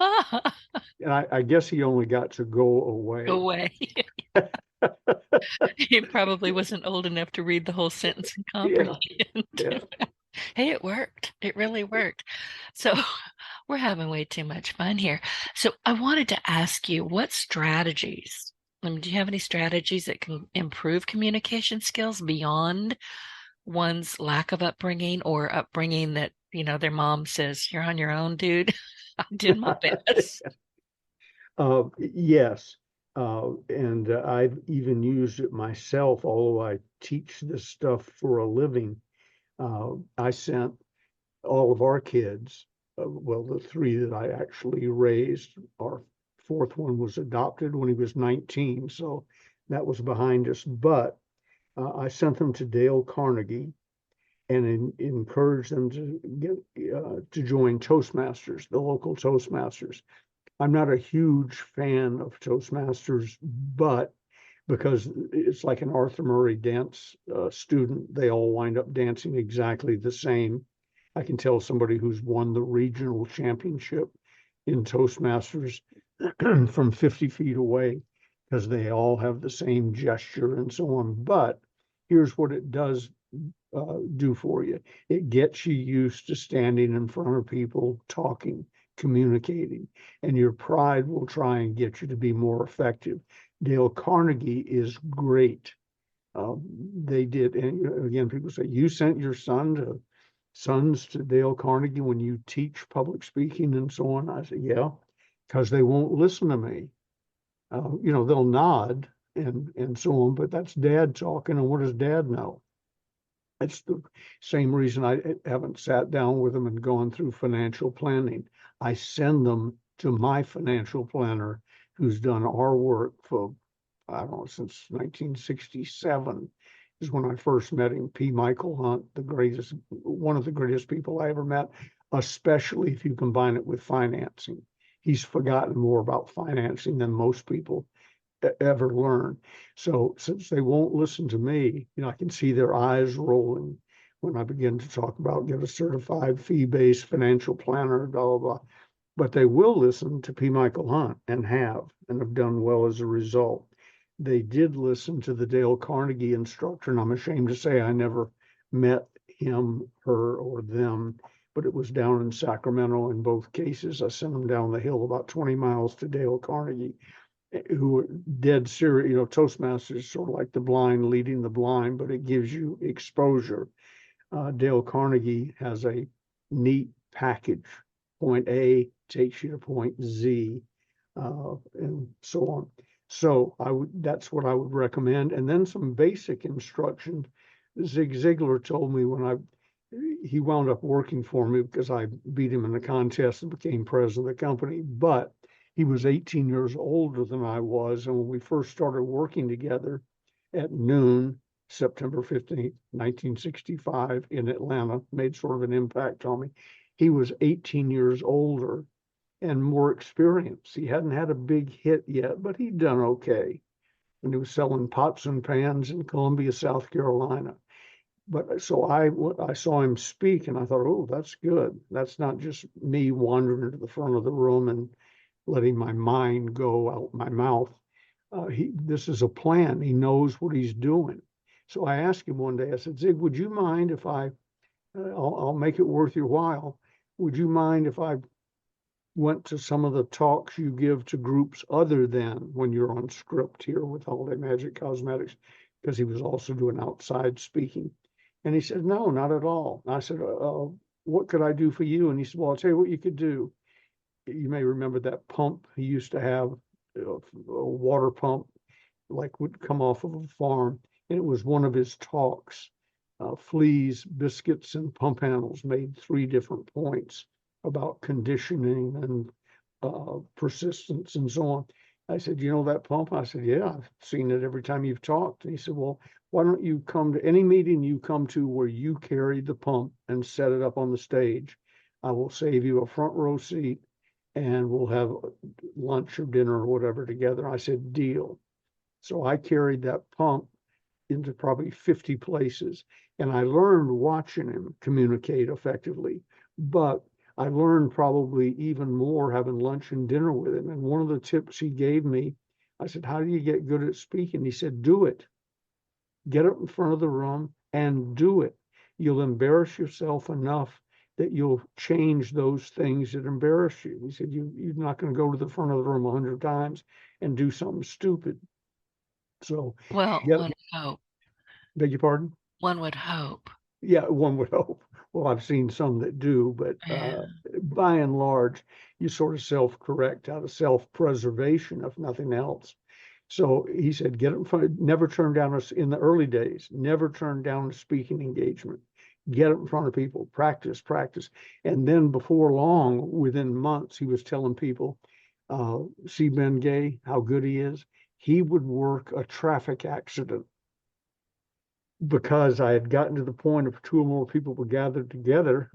And I guess he only got to go Go away. away. He probably wasn't old enough to read the whole sentence and Yeah, comprehend. yeah. Hey, it worked. It really worked. So we're having way too much fun here. So I wanted to ask you, what strategies, do you have any strategies that can improve communication skills beyond one's lack of upbringing or upbringing that, their mom says, "You're on your own, dude." I did my best. Yes. And I've even used it myself, although I teach this stuff for a living. I sent all of our kids, well, the 3 that I actually raised, our 4th one was adopted when he was 19, so that was behind us. But I sent them to Dale Carnegie and encouraged them to join Toastmasters, the local Toastmasters. I'm not a huge fan of Toastmasters, but because it's like an Arthur Murray dance student. They all wind up dancing exactly the same. I can tell somebody who's won the regional championship in Toastmasters from 50 feet away because they all have the same gesture and so on. But here's what it does do for you. It gets you used to standing in front of people, talking, communicating, and your pride will try and get you to be more effective. Dale Carnegie is great. They did, and again, people say, you sent your sons to Dale Carnegie when you teach public speaking and so on. I said, yeah, because they won't listen to me. They'll nod and so on, but that's dad talking, and what does dad know? It's the same reason I haven't sat down with them and gone through financial planning. I send them to my financial planner who's done our work for, I don't know, since 1967 is when I first met him. P. Michael Hunt, one of the greatest people I ever met, especially if you combine it with financing. He's forgotten more about financing than most people ever learn. So since they won't listen to me, I can see their eyes rolling when I begin to talk about get a certified fee-based financial planner, blah, blah, blah. But they will listen to P. Michael Hunt and have done well as a result. They did listen to the Dale Carnegie instructor, and I'm ashamed to say I never met him, her, or them, but it was down in Sacramento in both cases. I sent them down the hill about 20 miles to Dale Carnegie, who are dead serious. Toastmasters is sort of like the blind leading the blind, but it gives you exposure. Dale Carnegie has a neat package. Point A takes you to point Z, and so on. So that's what I would recommend. And then some basic instruction. Zig Ziglar told me when he wound up working for me because I beat him in the contest and became president of the company, but he was 18 years older than I was. And when we first started working together at noon, September 15th, 1965 in Atlanta, made sort of an impact on me. He was 18 years older and more experienced. He hadn't had a big hit yet, but he'd done okay. And he was selling pots and pans in Columbia, South Carolina. But so I saw him speak and I thought, oh, that's good. That's not just me wandering to the front of the room and letting my mind go out my mouth. This is a plan. He knows what he's doing. So I asked him one day, I said, Zig, would you mind if I'll make it worth your while. Would you mind if I went to some of the talks you give to groups other than when you're on script here with Holiday Magic Cosmetics? Because he was also doing outside speaking. And he said, no, not at all. And I said, what could I do for you? And he said, well, I'll tell you what you could do. You may remember that pump he used to have, a water pump, like would come off of a farm. And it was one of his talks. Fleas, biscuits, and pump handles made 3 different points about conditioning and persistence and so on. I said, you know that pump? I said, yeah, I've seen it every time you've talked. And he said, well, why don't you come to any meeting you come to where you carry the pump and set it up on the stage? I will save you a front row seat and we'll have lunch or dinner or whatever together. I said, deal. So I carried that pump into probably 50 places. And I learned watching him communicate effectively. But I learned probably even more having lunch and dinner with him. And one of the tips he gave me, I said, how do you get good at speaking? He said, do it. Get up in front of the room and do it. You'll embarrass yourself enough that you'll change those things that embarrass you. He said, you're not going to go to the front of the room 100 times and do something stupid. So, Well, yeah, one would hope. beg your pardon? One would hope. Yeah, one would hope. Well, I've seen some that do, but by and large, you sort of self-correct out of self-preservation, if nothing else. So he said, get in front, never turn down in the early days, never turn down a speaking engagement. Get up in front of people, practice. And then before long, within months, he was telling people, see Ben Gay, how good he is. He would work a traffic accident because I had gotten to the point of 2 or more people were gathered together.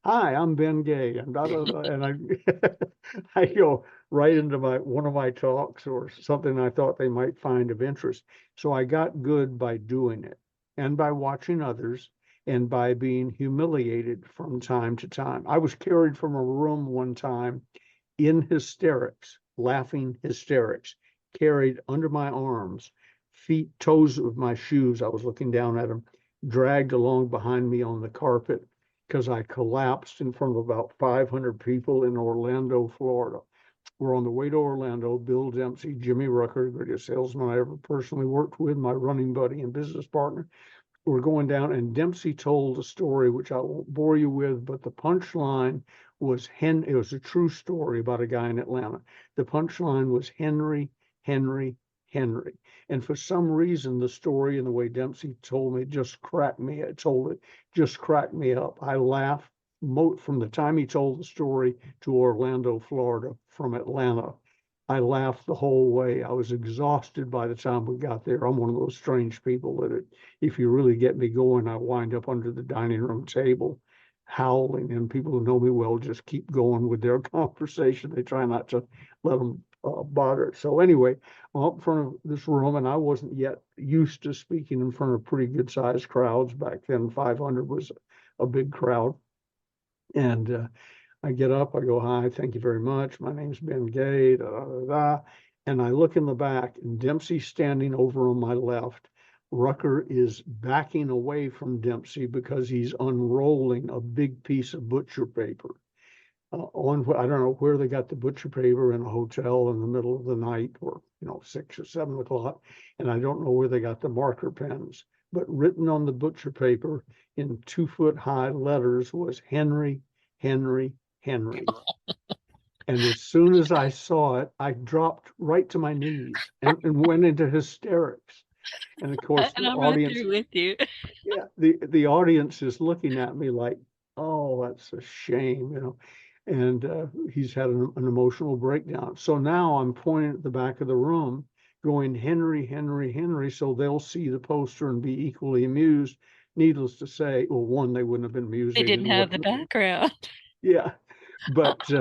Hi, I'm Ben Gay, and blah, blah, blah. And I, I go, right into one of my talks or something I thought they might find of interest. So I got good by doing it and by watching others and by being humiliated from time to time. I was carried from a room one time in hysterics, laughing hysterics, carried under my arms, feet, toes of my shoes. I was looking down at them, dragged along behind me on the carpet because I collapsed in front of about 500 people in Orlando, Florida. We're on the way to Orlando. Bill Dempsey, Jimmy Rucker, the greatest salesman I ever personally worked with, my running buddy and business partner. We're going down, and Dempsey told a story which I won't bore you with, but the punchline was it was a true story about a guy in Atlanta. The punchline was Henry, Henry, Henry. And for some reason, the story and the way Dempsey told me just cracked me. Just cracked me up. I laughed from the time he told the story to Orlando, Florida, from Atlanta. I laughed the whole way. I was exhausted by the time we got there. I'm one of those strange people that if you really get me going, I wind up under the dining room table howling, and people who know me well just keep going with their conversation. They try not to let them bother it. So anyway, I'm up in front of this room, and I wasn't yet used to speaking in front of pretty good sized crowds. Back then, 500 was a big crowd. And I get up, I go, hi, thank you very much. My name's Ben Gay, da, da, da, da. And I look in the back, and Dempsey's standing over on my left. Rucker is backing away from Dempsey because he's unrolling a big piece of butcher paper. I don't know where they got the butcher paper in a hotel in the middle of the night, or 6 or 7 o'clock, and I don't know where they got the marker pens. But written on the butcher paper in 2-foot high letters was Henry, Henry, Henry. And as soon as I saw it, I dropped right to my knees and went into hysterics. And of course, And the I'm right audience, there with you. yeah, the audience is looking at me like, oh, that's a shame, And he's had an emotional breakdown. So now I'm pointing at the back of the room, going, Henry, Henry, Henry, so they'll see the poster and be equally amused. Needless to say, well, one, they wouldn't have been amused. They didn't have the background. Yeah, but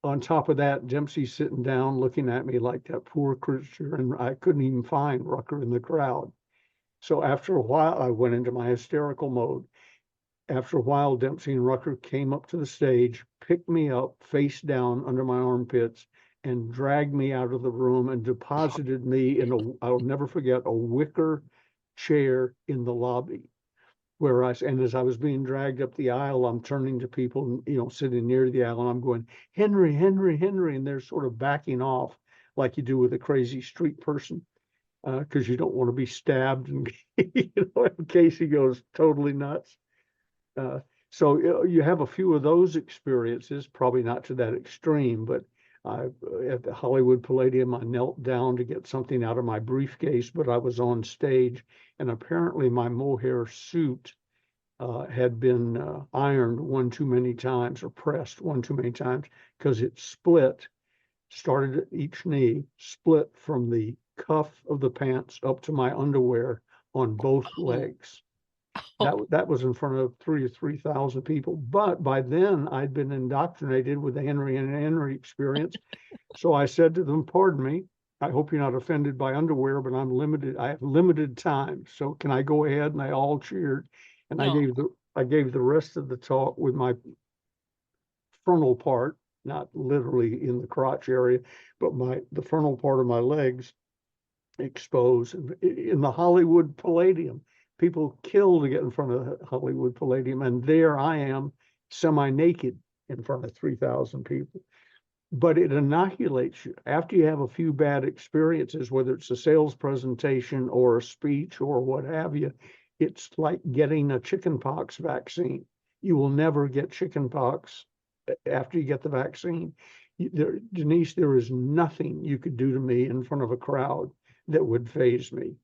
on top of that, Dempsey's sitting down looking at me like that poor creature, and I couldn't even find Rucker in the crowd. So after a while, I went into my hysterical mode. After a while, Dempsey and Rucker came up to the stage, picked me up face down under my armpits, and dragged me out of the room and deposited me in I'll never forget, a wicker chair in the lobby. And as I was being dragged up the aisle, I'm turning to people, sitting near the aisle, and I'm going, Henry, Henry, Henry, and they're sort of backing off like you do with a crazy street person, because you don't want to be stabbed and in case he goes totally nuts. So you have a few of those experiences, probably not to that extreme, but at the Hollywood Palladium, I knelt down to get something out of my briefcase, but I was on stage, and apparently my mohair suit had been ironed one too many times, or pressed one too many times, because it split, started at each knee, split from the cuff of the pants up to my underwear on both legs. That was in front of 3,000 people. But by then I'd been indoctrinated with the Henry and Henry experience. So I said to them, pardon me, I hope you're not offended by underwear, but I have limited time. So can I go ahead? And they all cheered. And I gave the rest of the talk with my frontal part, not literally in the crotch area, but the frontal part of my legs exposed in the Hollywood Palladium. People kill to get in front of the Hollywood Palladium, and there I am, semi-naked in front of 3,000 people. But it inoculates you. After you have a few bad experiences, whether it's a sales presentation or a speech or what have you, it's like getting a chickenpox vaccine. You will never get chickenpox after you get the vaccine. Denise, there is nothing you could do to me in front of a crowd that would faze me.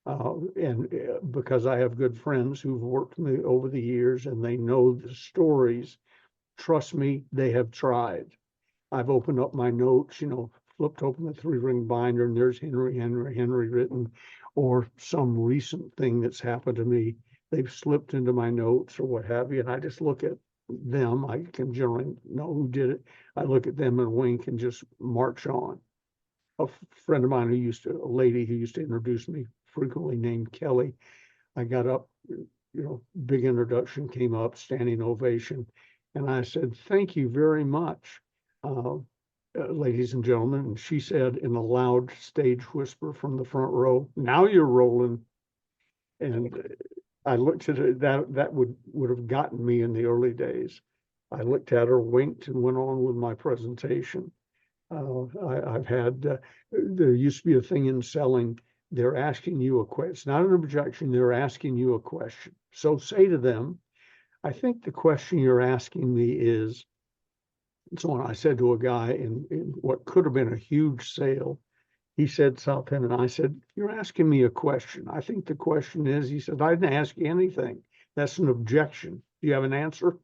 And because I have good friends who've worked with me over the years and they know the stories, trust me, they have tried. I've opened up my notes, flipped open the 3-ring binder, and there's Henry, Henry, Henry written, or some recent thing that's happened to me. They've slipped into my notes or what have you, and I just look at them, I can generally know who did it. I look at them and wink and just march on. A friend of mine a lady who used to introduce me frequently, named Kelly. I got up, big introduction, came up, standing ovation. And I said, "Thank you very much, ladies and gentlemen." And she said in a loud stage whisper from the front row, "Now you're rolling." And I looked at it, that would have gotten me in the early days. I looked at her, winked, and went on with my presentation. I've had, there used to be a thing in selling, they're asking you a question. It's not an objection, they're asking you a question. So say to them, "I think the question you're asking me is," and so on. I said to a guy in what could have been a huge sale, he said something, and I said, "You're asking me a question. I think the question is," he said, "I didn't ask you anything. That's an objection. Do you have an answer?"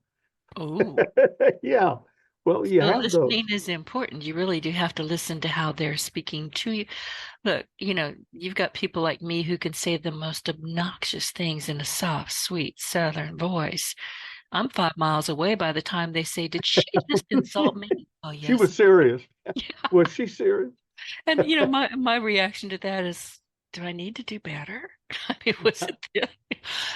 Oh, Yeah. Well, you so have those. listening is important. You really do have to listen to how they're speaking to you. Look, you've got people like me who can say the most obnoxious things in a soft, sweet Southern voice. I'm 5 miles away by the time they say, "Did she just insult me?" Oh, She yes. was serious. Yeah. Was she serious? And my reaction to that is, do I need to do better? I mean, was it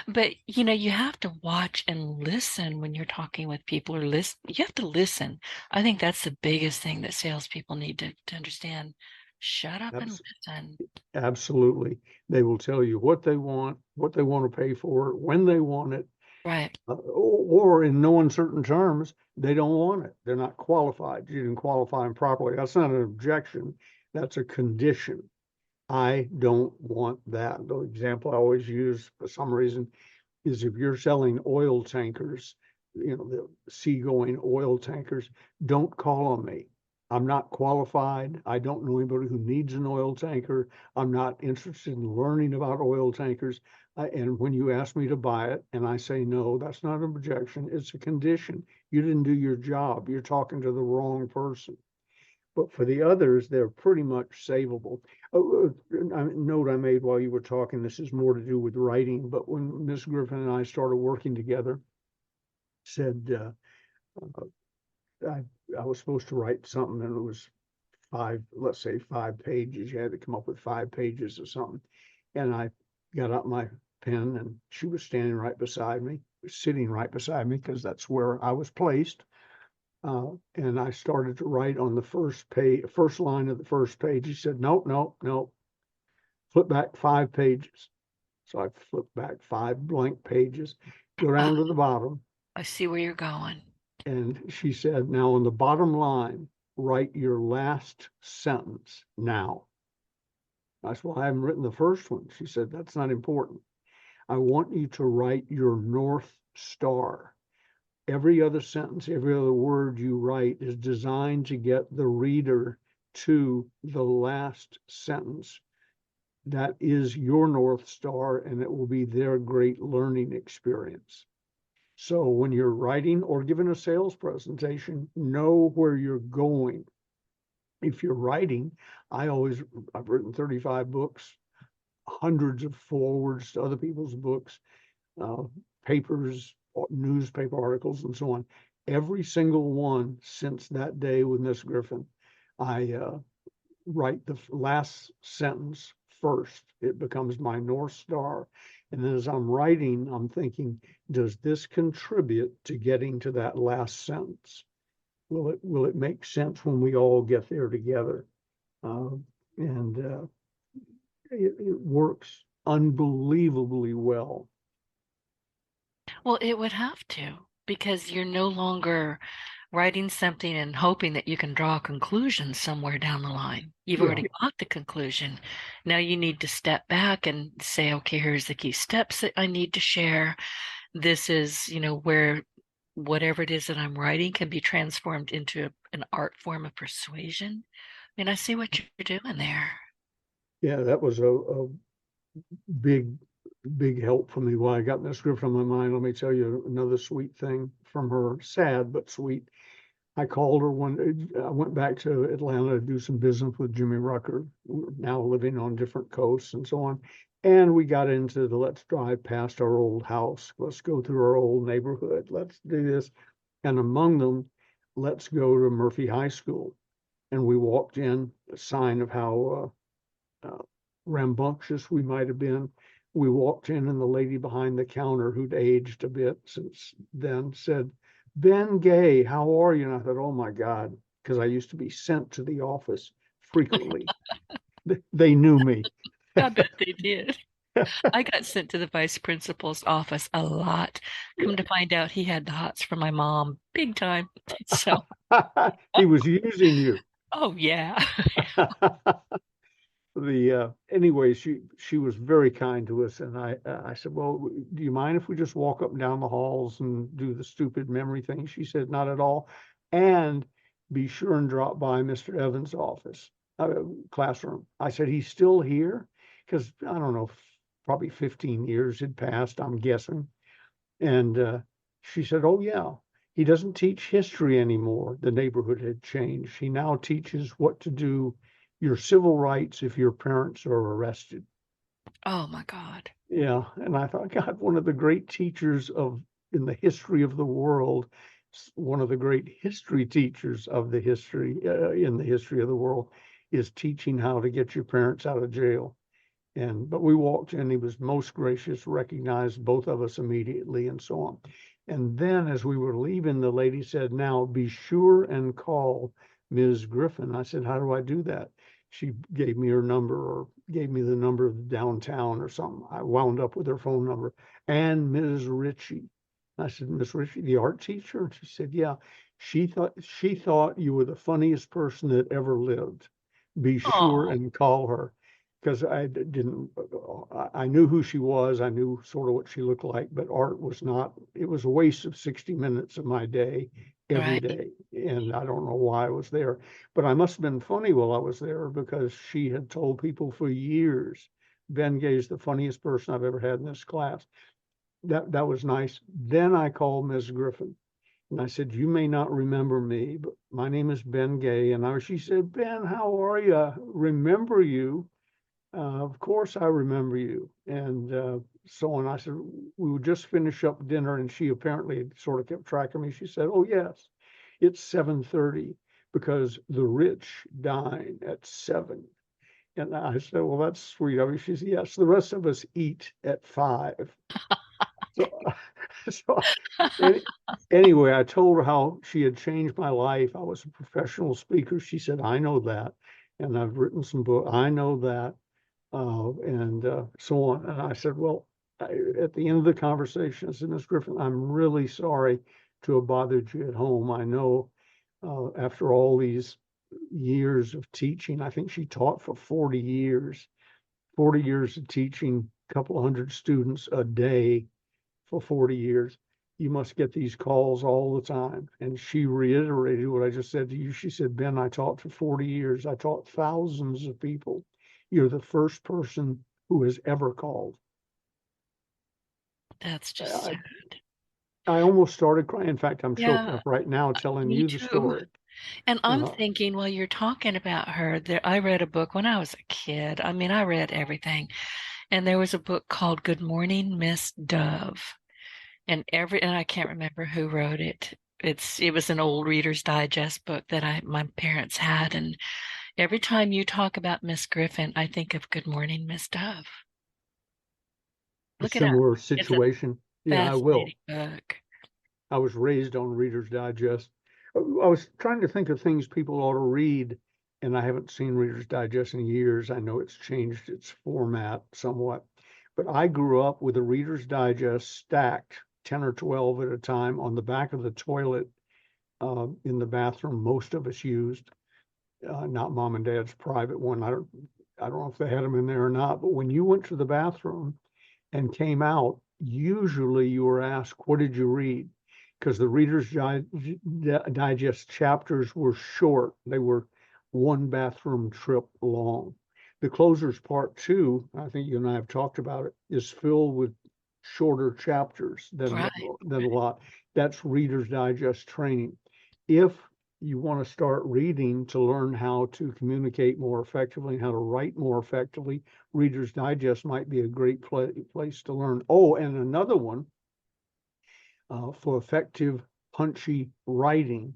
but you have to watch and listen when you're talking with people, or listen. You have to listen. I think that's the biggest thing that salespeople need to understand. Shut up and Abs- listen. Absolutely. They will tell you what they want to pay for it, when they want it, Right. or in no uncertain terms, they don't want it. They're not qualified. You didn't qualify them properly. That's not an objection. That's a condition. I don't want that. The example I always use for some reason is if you're selling oil tankers, the seagoing oil tankers, don't call on me. I'm not qualified. I don't know anybody who needs an oil tanker. I'm not interested in learning about oil tankers. And when you ask me to buy it and I say no, that's not an objection. It's a condition. You didn't do your job. You're talking to the wrong person. But for the others, they're pretty much savable. A note I made while you were talking, this is more to do with writing, but when Miss Griffin and I started working together, said I, I was supposed to write something and it was let's say 5 pages. You had to come up with 5 pages or something. And I got out my pen and she was standing right beside me, sitting right beside me, because that's where I was placed. And I started to write on the first line of the first page. He said, "Nope, nope, nope. Flip back 5 pages." So I flipped back 5 blank pages, go Uh, down to the bottom. I see where you're going. And she said, "Now on the bottom line, write your last sentence now." I said, "Well, I haven't written the first one." She said, "That's not important. I want you to write your North Star. Every other sentence, every other word you write is designed to get the reader to the last sentence. That is your North Star, and it will be their great learning experience." So when you're writing or giving a sales presentation, know where you're going. If you're writing, I've written 35 books, hundreds of forwards to other people's books, uh, papers, newspaper articles, and so on. Every single one since that day with Miss Griffin, I write the last sentence first. It becomes my North Star. And then as I'm writing, I'm thinking, does this contribute to getting to that last sentence? Will it make sense when we all get there together? And it works unbelievably well. Well, it would have to, because you're no longer writing something and hoping that you can draw a conclusion somewhere down the line. You've Yeah. already got the conclusion. Now you need to step back and say, okay, here's the key steps that I need to share. This is, where whatever it is that I'm writing can be transformed into an art form of persuasion. I mean, I see what you're doing there. Yeah, that was a big, big help for me. While I got this script on my mind, let me tell you another sweet thing from her, sad but sweet. I called her I went back to Atlanta to do some business with Jimmy Rucker. We're now living on different coasts and so on. And we got into let's drive past our old house. Let's go through our old neighborhood. Let's do this. and among them, let's go to Murphy High School. And we walked in, a sign of how rambunctious we might have been. We walked in, and the lady behind the counter, who'd aged a bit since then, said, "Ben Gay, how are you?" And I thought, oh my God, because I used to be sent to the office frequently. They knew me. I bet they did. I got sent to the vice principal's office a lot. Come to find out he had the hots for my mom, big time. So, He was using you. oh yeah. Anyway, she was very kind to us, and I said, well, do you mind if we just walk up and down the halls and do the stupid memory thing? She said, not at all. And be sure and drop by Mr. Evans' office, classroom. I said, he's still here? Because I don't know, probably 15 years had passed, I'm guessing. And she said, oh yeah, he doesn't teach history anymore. The neighborhood had changed. He now teaches what to do, your civil rights if your parents are arrested. Oh my God. Yeah, and I thought, God, one of the great teachers in the history of the world, one of the great history teachers of the history in the history of the world, is teaching how to get your parents out of jail. But we walked in, he was most gracious, recognized both of us immediately, and so on. And then as we were leaving, the lady said, now be sure and call Ms. Griffin. I said, how do I do that? She gave me her number, or gave me the number of downtown or something. I wound up with her phone number. And Ms. Ritchie. I said, Miss Ritchie, the art teacher? And she said, yeah. She thought you were the funniest person that ever lived. Be sure Oh, and call her. Because I knew who she was. I knew sort of what she looked like, but art was not, it was a waste of 60 minutes of my day every right. day. And I don't know why I was there, but I must have been funny while I was there, because she had told people for years, Ben Gay's the funniest person I've ever had in this class. That was nice. Then I called Ms. Griffin. And I said, you may not remember me, but my name is Ben Gay. And she said, Ben, how are you? Remember you? Of course I remember you. And so on. I said, we would just finish up dinner, and she apparently sort of kept track of me. She said, oh yes, it's 7:30 because the rich dine at 7. And I said, well, that's sweet of you. She said, yes, the rest of us eat at 5. So, so anyway, I told her how she had changed my life. I was a professional speaker. She said, I know that. And I've written some books. I know that. And so on. And I said, well, at the end of the conversation, I said, Ms. Griffin, I'm really sorry to have bothered you at home. I know after all these years of teaching, I think she taught for 40 years of teaching, a couple of hundred students a day for 40 years. You must get these calls all the time. And she reiterated what I just said to you. She said, Ben, I taught for 40 years. I taught thousands of people. You're the first person who has ever called. That's just I, sad. I almost started crying. In fact, I'm choking Yeah, up right now telling me you the too. story. And I'm Uh, thinking while you're talking about her, there I read a book when I was a kid. I mean, I read everything. And there was a book called Good Morning, Miss Dove. And I can't remember who wrote it. It was an old Reader's Digest book that my parents had. And every time you talk about Miss Griffin, I think of Good Morning, Miss Dove. a Look it up. similar It's a situation. Yeah, I will. fascinating book. I was raised on Reader's Digest. I was trying to think of things people ought to read, and I haven't seen Reader's Digest in years. I know it's changed its format somewhat, but I grew up with a Reader's Digest stacked 10 or 12 at a time on the back of the toilet in the bathroom most of us used, not mom and dad's private one. I don't know if they had them in there or not, but when you went to the bathroom and came out, usually you were asked, what did you read? Because the Reader's Digest chapters were short. They were one bathroom trip long. The Closers Part 2, I think you and I have talked about it, is filled with shorter chapters than Right. a lot. That's Reader's Digest training. If you want to start reading to learn how to communicate more effectively and how to write more effectively, Reader's Digest might be a great place to learn. Oh, and another one for effective punchy writing.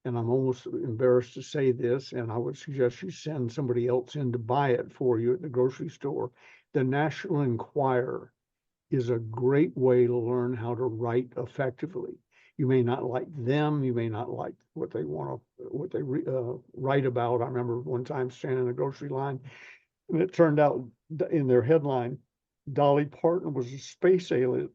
And I'm almost embarrassed to say this, and I would suggest you send somebody else in to buy it for you at the grocery store. The National Enquirer is a great way to learn how to write effectively. You may not like them, you may not like what they write about. I remember one time standing in a grocery line, and it turned out in their headline, Dolly Parton was a space alien.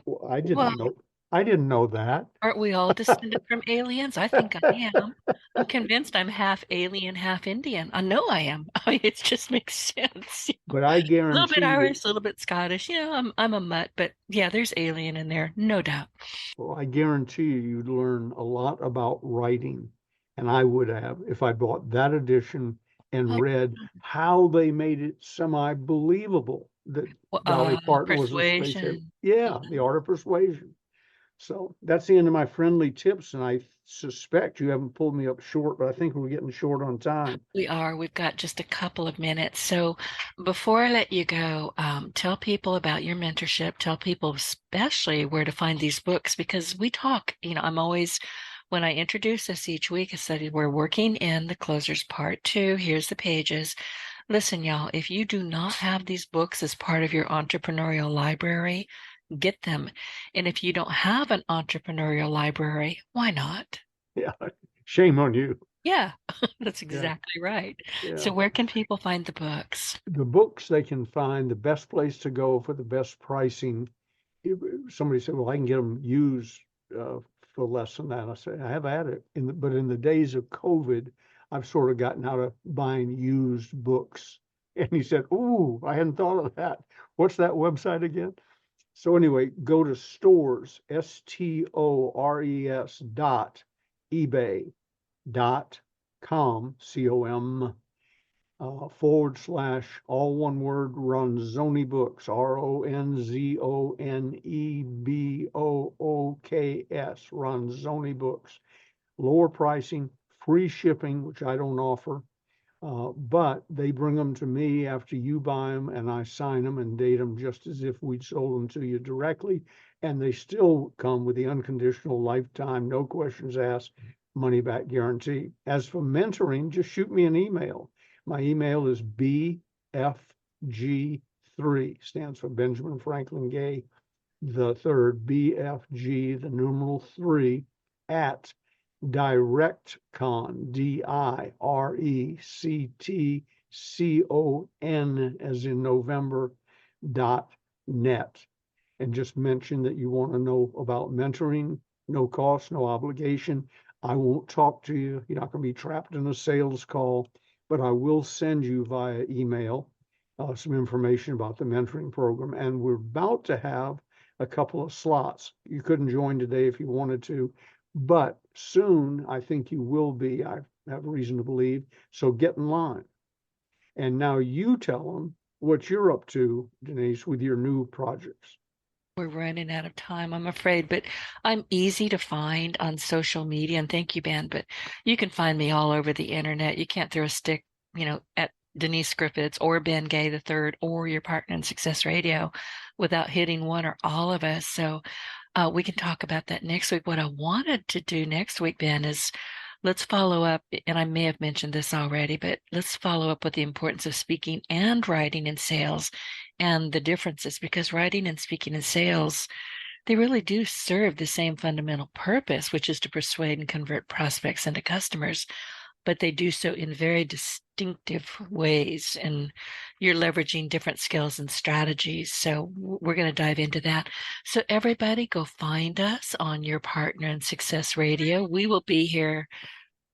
Well, Well, I didn't know that. aren't we all descended from aliens? I think I am. I'm convinced I'm half alien, half Indian. I know I am. I mean, it just makes sense. But I A little guarantee bit you, Irish, a little bit Scottish. I'm a mutt, but yeah, there's alien in there, no doubt. well, I guarantee you, you'd learn a lot about writing. And I would have if I bought that edition and Oh, read how they made it semi-believable that Dolly Parton was a space alien. persuasion. Yeah, the art of persuasion. So that's the end of my friendly tips, and I suspect you haven't pulled me up short, but I think we're getting short on time. We are. We've got just a couple of minutes. So before I let you go, tell people about your mentorship. Tell people especially where to find these books, because we talk, I'm always, when I introduce this each week, I said, we're working in the closers part 2. Here's the pages. Listen, y'all, if you do not have these books as part of your entrepreneurial library, get them. And if you don't have an entrepreneurial library, why not? Yeah, shame on you. Yeah, that's Yeah, exactly right. So yeah. where can people find the books? The books they can find, the best place to go for the best pricing. Somebody said, well, I can get them used for less than that. I say, I have at it. But in the days of COVID, I've sort of gotten out of buying used books. And he said, ooh, I hadn't thought of that. What's that website again? So anyway, go to stores, stores dot ebay dot com, com, / all one word, Ronzoni Books, RONZONEBOOKS, Ronzoni Books. Lower pricing, free shipping, which I don't offer, but they bring them to me after you buy them, and I sign them and date them just as if we'd sold them to you directly. And they still come with the unconditional lifetime, no questions asked, money back guarantee. As for mentoring, just shoot me an email. My email is BFG3, stands for Benjamin Franklin Gay the third, BFG, the numeral 3, at directcon, DIRECTCON, as in November, .net. And just mention that you want to know about mentoring, no cost, no obligation. I won't talk to you. You're not going to be trapped in a sales call, but I will send you via email some information about the mentoring program. And we're about to have a couple of slots. You couldn't join today if you wanted to, but soon I think you will be. I have reason to believe. So get in line. And now you tell them what you're up to, Denise, with your new projects. We're running out of time, I'm afraid, but I'm easy to find on social media. And thank you, Ben, but you can find me all over the internet. You can't throw a stick, at Denise Griffitts or Ben Gay the Third or your partner in Success Radio without hitting one or all of us. So we can talk about that next week. What I wanted to do next week, Ben, is let's follow up, and I may have mentioned this already, but let's follow up with the importance of speaking and writing in sales and the differences, because writing and speaking in sales, they really do serve the same fundamental purpose, which is to persuade and convert prospects into customers, but they do so in very distinctive ways, and you're leveraging different skills and strategies. So we're going to dive into that. So everybody go find us on Your Partner in Success Radio. We will be here.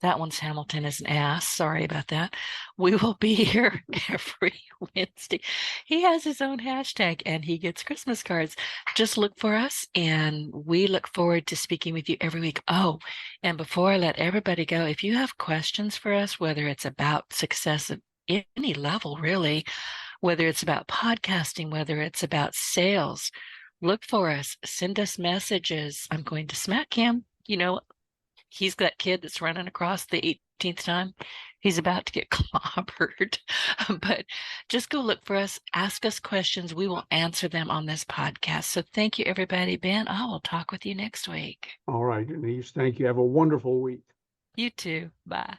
That one's Hamilton is an ass. Sorry about that. We will be here every Wednesday. He has his own hashtag and he gets Christmas cards. Just look for us, and we look forward to speaking with you every week. Oh, and before I let everybody go, if you have questions for us, whether it's about success at any level, really, whether it's about podcasting, whether it's about sales, look for us. Send us messages. I'm going to smack him. He's that kid that's running across the 18th time. He's about to get clobbered. But Just go look for us, ask us questions. We will answer them on this podcast. So thank you, everybody. Ben, I will talk with you next week. All right, Denise. Thank you. Have a wonderful week. You too. Bye.